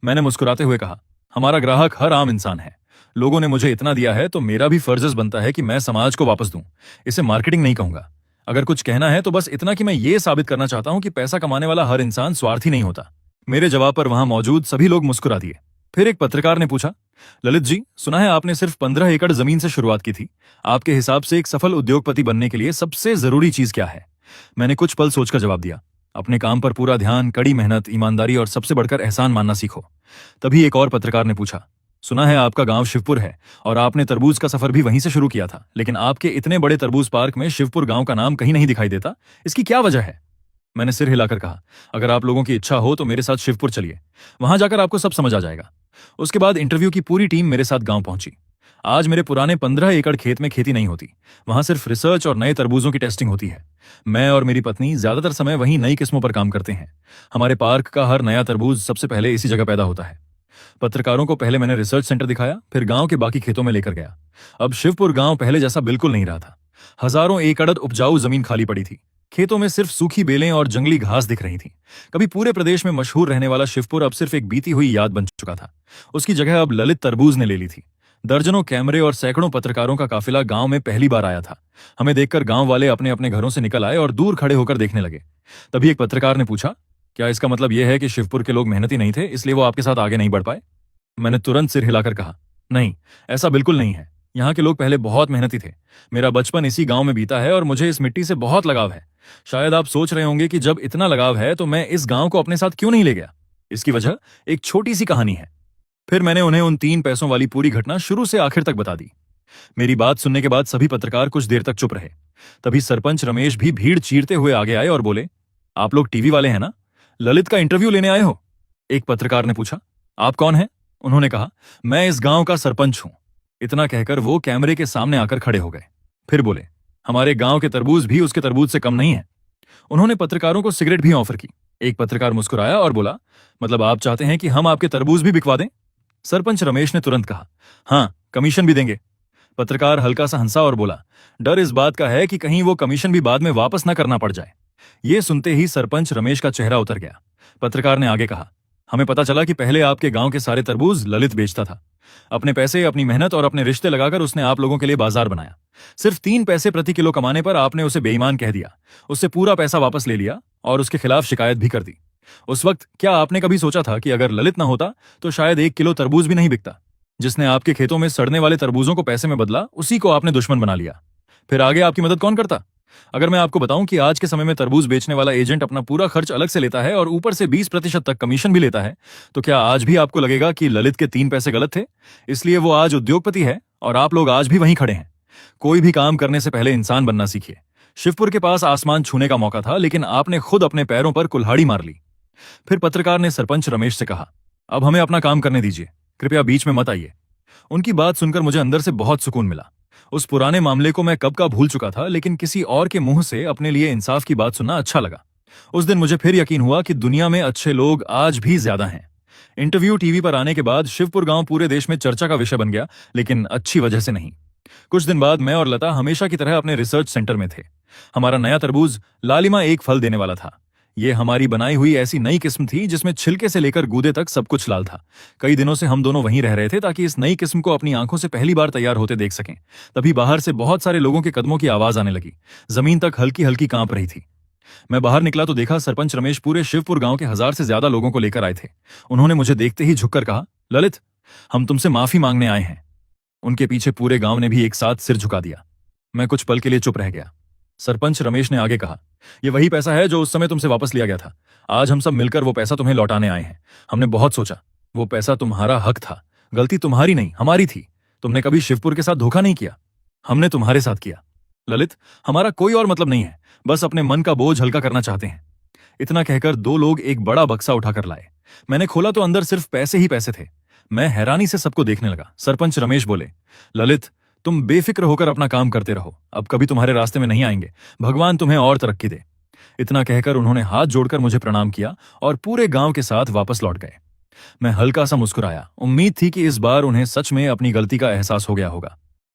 मैंने मुस्कुराते हुए कहा, हमारा ग्राहक हर आम इंसान है। लोगों ने मुझे इतना दिया है तो मेरा भी फर्ज बनता है कि मैं समाज को वापस दूं। इसे मार्केटिंग नहीं कहूंगा। अगर कुछ कहना है तो बस इतना कि मैं ये साबित करना चाहता हूं कि पैसा कमाने वाला हर इंसान स्वार्थी नहीं होता। मेरे जवाब पर वहां मौजूद सभी लोग मुस्कुरा दिए। फिर एक पत्रकार ने पूछा, ललित जी, सुना है आपने सिर्फ 15 एकड़ जमीन से शुरुआत की थी। आपके हिसाब से एक सफल उद्योगपति बनने के लिए सबसे जरूरी चीज क्या है? मैंने कुछ पल सोचकर जवाब दिया, अपने काम पर पूरा ध्यान, कड़ी मेहनत, ईमानदारी और सबसे बढ़कर एहसान मानना सीखो। तभी एक और पत्रकार ने पूछा, सुना है आपका गांव शिवपुर है और आपने तरबूज का सफर भी वहीं से शुरू किया था, लेकिन आपके इतने बड़े तरबूज पार्क में शिवपुर गांव का नाम कहीं नहीं दिखाई देता। इसकी क्या वजह है? मैंने सिर हिलाकर कहा, अगर आप लोगों की इच्छा हो तो मेरे साथ शिवपुर चलिए, वहां जाकर आपको सब समझ आ जाएगा। उसके बाद इंटरव्यू की पूरी टीम मेरे साथ गांव पहुंची। आज मेरे पुराने 15 एकड़ खेत में खेती नहीं होती, वहां सिर्फ रिसर्च और नए तरबूजों की टेस्टिंग होती है। मैं और मेरी पत्नी ज्यादातर समय वहीं नई किस्मों पर काम करते हैं। हमारे पार्क का हर नया तरबूज सबसे पहले इसी जगह पैदा होता है। पत्रकारों को पहले मैंने रिसर्च सेंटर दिखाया, फिर गांव के बाकी खेतों में लेकर गया। अब शिवपुर गांव पहले जैसा बिल्कुल नहीं रहा था। हजारों एकड़ उपजाऊ जमीन खाली पड़ी थी। खेतों में सिर्फ सूखी बेलें और जंगली घास दिख रही थी। कभी पूरे प्रदेश में मशहूर रहने वाला शिवपुर अब सिर्फ एक बीती हुई याद बन चुका था। उसकी जगह अब ललित तरबूज ने ले ली थी। दर्जनों कैमरे और सैकड़ों पत्रकारों का काफिला गांव में पहली बार आया था। हमें देखकर गांव वाले अपने अपने घरों से निकल आए और दूर खड़े होकर देखने लगे। तभी एक पत्रकार ने पूछा, क्या इसका मतलब यह है कि शिवपुर के लोग मेहनती नहीं थे इसलिए वो आपके साथ आगे नहीं बढ़ पाए? मैंने तुरंत सिर हिलाकर कहा, नहीं, ऐसा बिल्कुल नहीं है। यहाँ के लोग पहले बहुत मेहनती थे। मेरा बचपन इसी गांव में बीता है और मुझे इस मिट्टी से बहुत लगाव है। शायद आप सोच रहे होंगे कि जब इतना लगाव है तो मैं इस गांव को अपने साथ क्यों नहीं ले गया। इसकी वजह एक छोटी सी कहानी है। फिर मैंने उन्हें उन 3 पैसों वाली पूरी घटना शुरू से आखिर तक बता दी। मेरी बात सुनने के बाद सभी पत्रकार कुछ देर तक चुप रहे। तभी सरपंच रमेश भी भीड़ चीरते हुए आगे आए और बोले, आप लोग टीवी वाले हैं ना? ललित का इंटरव्यू लेने आए हो? एक पत्रकार ने पूछा, आप कौन हैं? उन्होंने कहा, मैं इस गांव का सरपंच हूं। इतना कहकर वो कैमरे के सामने आकर खड़े हो गए। फिर बोले, हमारे गांव के तरबूज भी उसके तरबूज से कम नहीं है। उन्होंने पत्रकारों को सिगरेट भी ऑफर की। एक पत्रकार मुस्कुराया और बोला, मतलब आप चाहते हैं कि हम आपके तरबूज भी बिकवा दें? सरपंच रमेश ने तुरंत कहा, हाँ, कमीशन भी देंगे। पत्रकार हल्का सा हंसा और बोला, डर इस बात का है कि कहीं वो कमीशन भी बाद में वापस न करना पड़ जाए। ये सुनते ही सरपंच रमेश का चेहरा उतर गया। पत्रकार ने आगे कहा, हमें पता चला कि पहले आपके गांव के सारे तरबूज ललित बेचता था। अपने पैसे, अपनी मेहनत और अपने रिश्ते लगाकर उसने आप लोगों के लिए बाजार बनाया। सिर्फ 3 पैसे प्रति किलो कमाने पर आपने उसे बेईमान कह दिया, उससे पूरा पैसा वापस ले लिया और उसके खिलाफ शिकायत भी कर दी। उस वक्त क्या आपने कभी सोचा था कि अगर ललित ना होता तो शायद 1 किलो तरबूज भी नहीं बिकता? जिसने आपके खेतों में सड़ने वाले तरबूजों को पैसे में बदला, उसी को आपने दुश्मन बना लिया। फिर आगे आपकी मदद कौन करता? अगर मैं आपको बताऊं कि आज के समय में तरबूज बेचने वाला एजेंट अपना पूरा खर्च अलग से लेता है और ऊपर से 20% तक कमीशन भी लेता है, तो क्या आज भी आपको लगेगा कि ललित के 3 पैसे गलत थे? इसलिए वो आज उद्योगपति है और आप लोग आज भी वहीं खड़े हैं। कोई भी काम करने से पहले इंसान बनना सीखिए। शिवपुर के पास आसमान छूने का मौका था, लेकिन आपने खुद अपने पैरों पर कुल्हाड़ी मार ली। फिर पत्रकार ने सरपंच रमेश से कहा, अब हमें अपना काम करने दीजिए, कृपया बीच में मत आइए। उनकी बात सुनकर मुझे अंदर से बहुत सुकून मिला। उस पुराने मामले को मैं कब का भूल चुका था, लेकिन किसी और के मुंह से अपने लिए इंसाफ की बात सुनना अच्छा लगा। उस दिन मुझे फिर यकीन हुआ कि दुनिया में अच्छे लोग आज भी ज्यादा हैं। इंटरव्यू टीवी पर आने के बाद शिवपुर गांव पूरे देश में चर्चा का विषय बन गया, लेकिन अच्छी वजह से नहीं। कुछ दिन बाद मैं और लता हमेशा की तरह अपने रिसर्च सेंटर में थे। हमारा नया तरबूज लालिमा एक फल देने वाला था। ये हमारी बनाई हुई ऐसी नई किस्म थी जिसमें छिलके से लेकर गूदे तक सब कुछ लाल था। कई दिनों से हम दोनों वहीं रह रहे थे ताकि इस नई किस्म को अपनी आंखों से पहली बार तैयार होते देख सकें। तभी बाहर से बहुत सारे लोगों के कदमों की आवाज आने लगी। जमीन तक हल्की हल्की कांप रही थी। मैं बाहर निकला तो देखा सरपंच रमेश पूरे शिवपुर गांव के 1000 से ज्यादा लोगों को लेकर आए थे। उन्होंने मुझे देखते ही झुककर कहा, ललित, हम तुमसे माफी मांगने आए हैं। उनके पीछे पूरे गांव ने भी एक साथ सिर झुका दिया। मैं कुछ पल के लिए चुप रह गया। सरपंच रमेश ने आगे कहा, यह वही पैसा है जो उस समय तुमसे वापस लिया गया था। आज हम सब मिलकर वो पैसा तुम्हें लौटाने आए हैं। हमने बहुत सोचा, वो पैसा तुम्हारा हक था। गलती तुम्हारी नहीं, हमारी थी। तुमने कभी शिवपुर के साथ धोखा नहीं किया, हमने तुम्हारे साथ किया। ललित, हमारा कोई और मतलब नहीं है, बस अपने मन का बोझ हल्का करना चाहते हैं। इतना कहकर दो लोग एक बड़ा बक्सा उठाकर लाए। मैंने खोला तो अंदर सिर्फ पैसे ही पैसे थे। मैं हैरानी से सबको देखने लगा। सरपंच रमेश बोले, ललित, तुम बेफिक्र होकर अपना काम करते रहो, अब कभी तुम्हारे रास्ते में नहीं आएंगे। भगवान तुम्हें और तरक्की दे। इतना कहकर उन्होंने हाथ जोड़कर मुझे प्रणाम किया और पूरे गांव के साथ वापस लौट गए। मैं हल्का सा मुस्कुराया। उम्मीद थी कि इस बार उन्हें सच में अपनी गलती का एहसास हो गया होगा।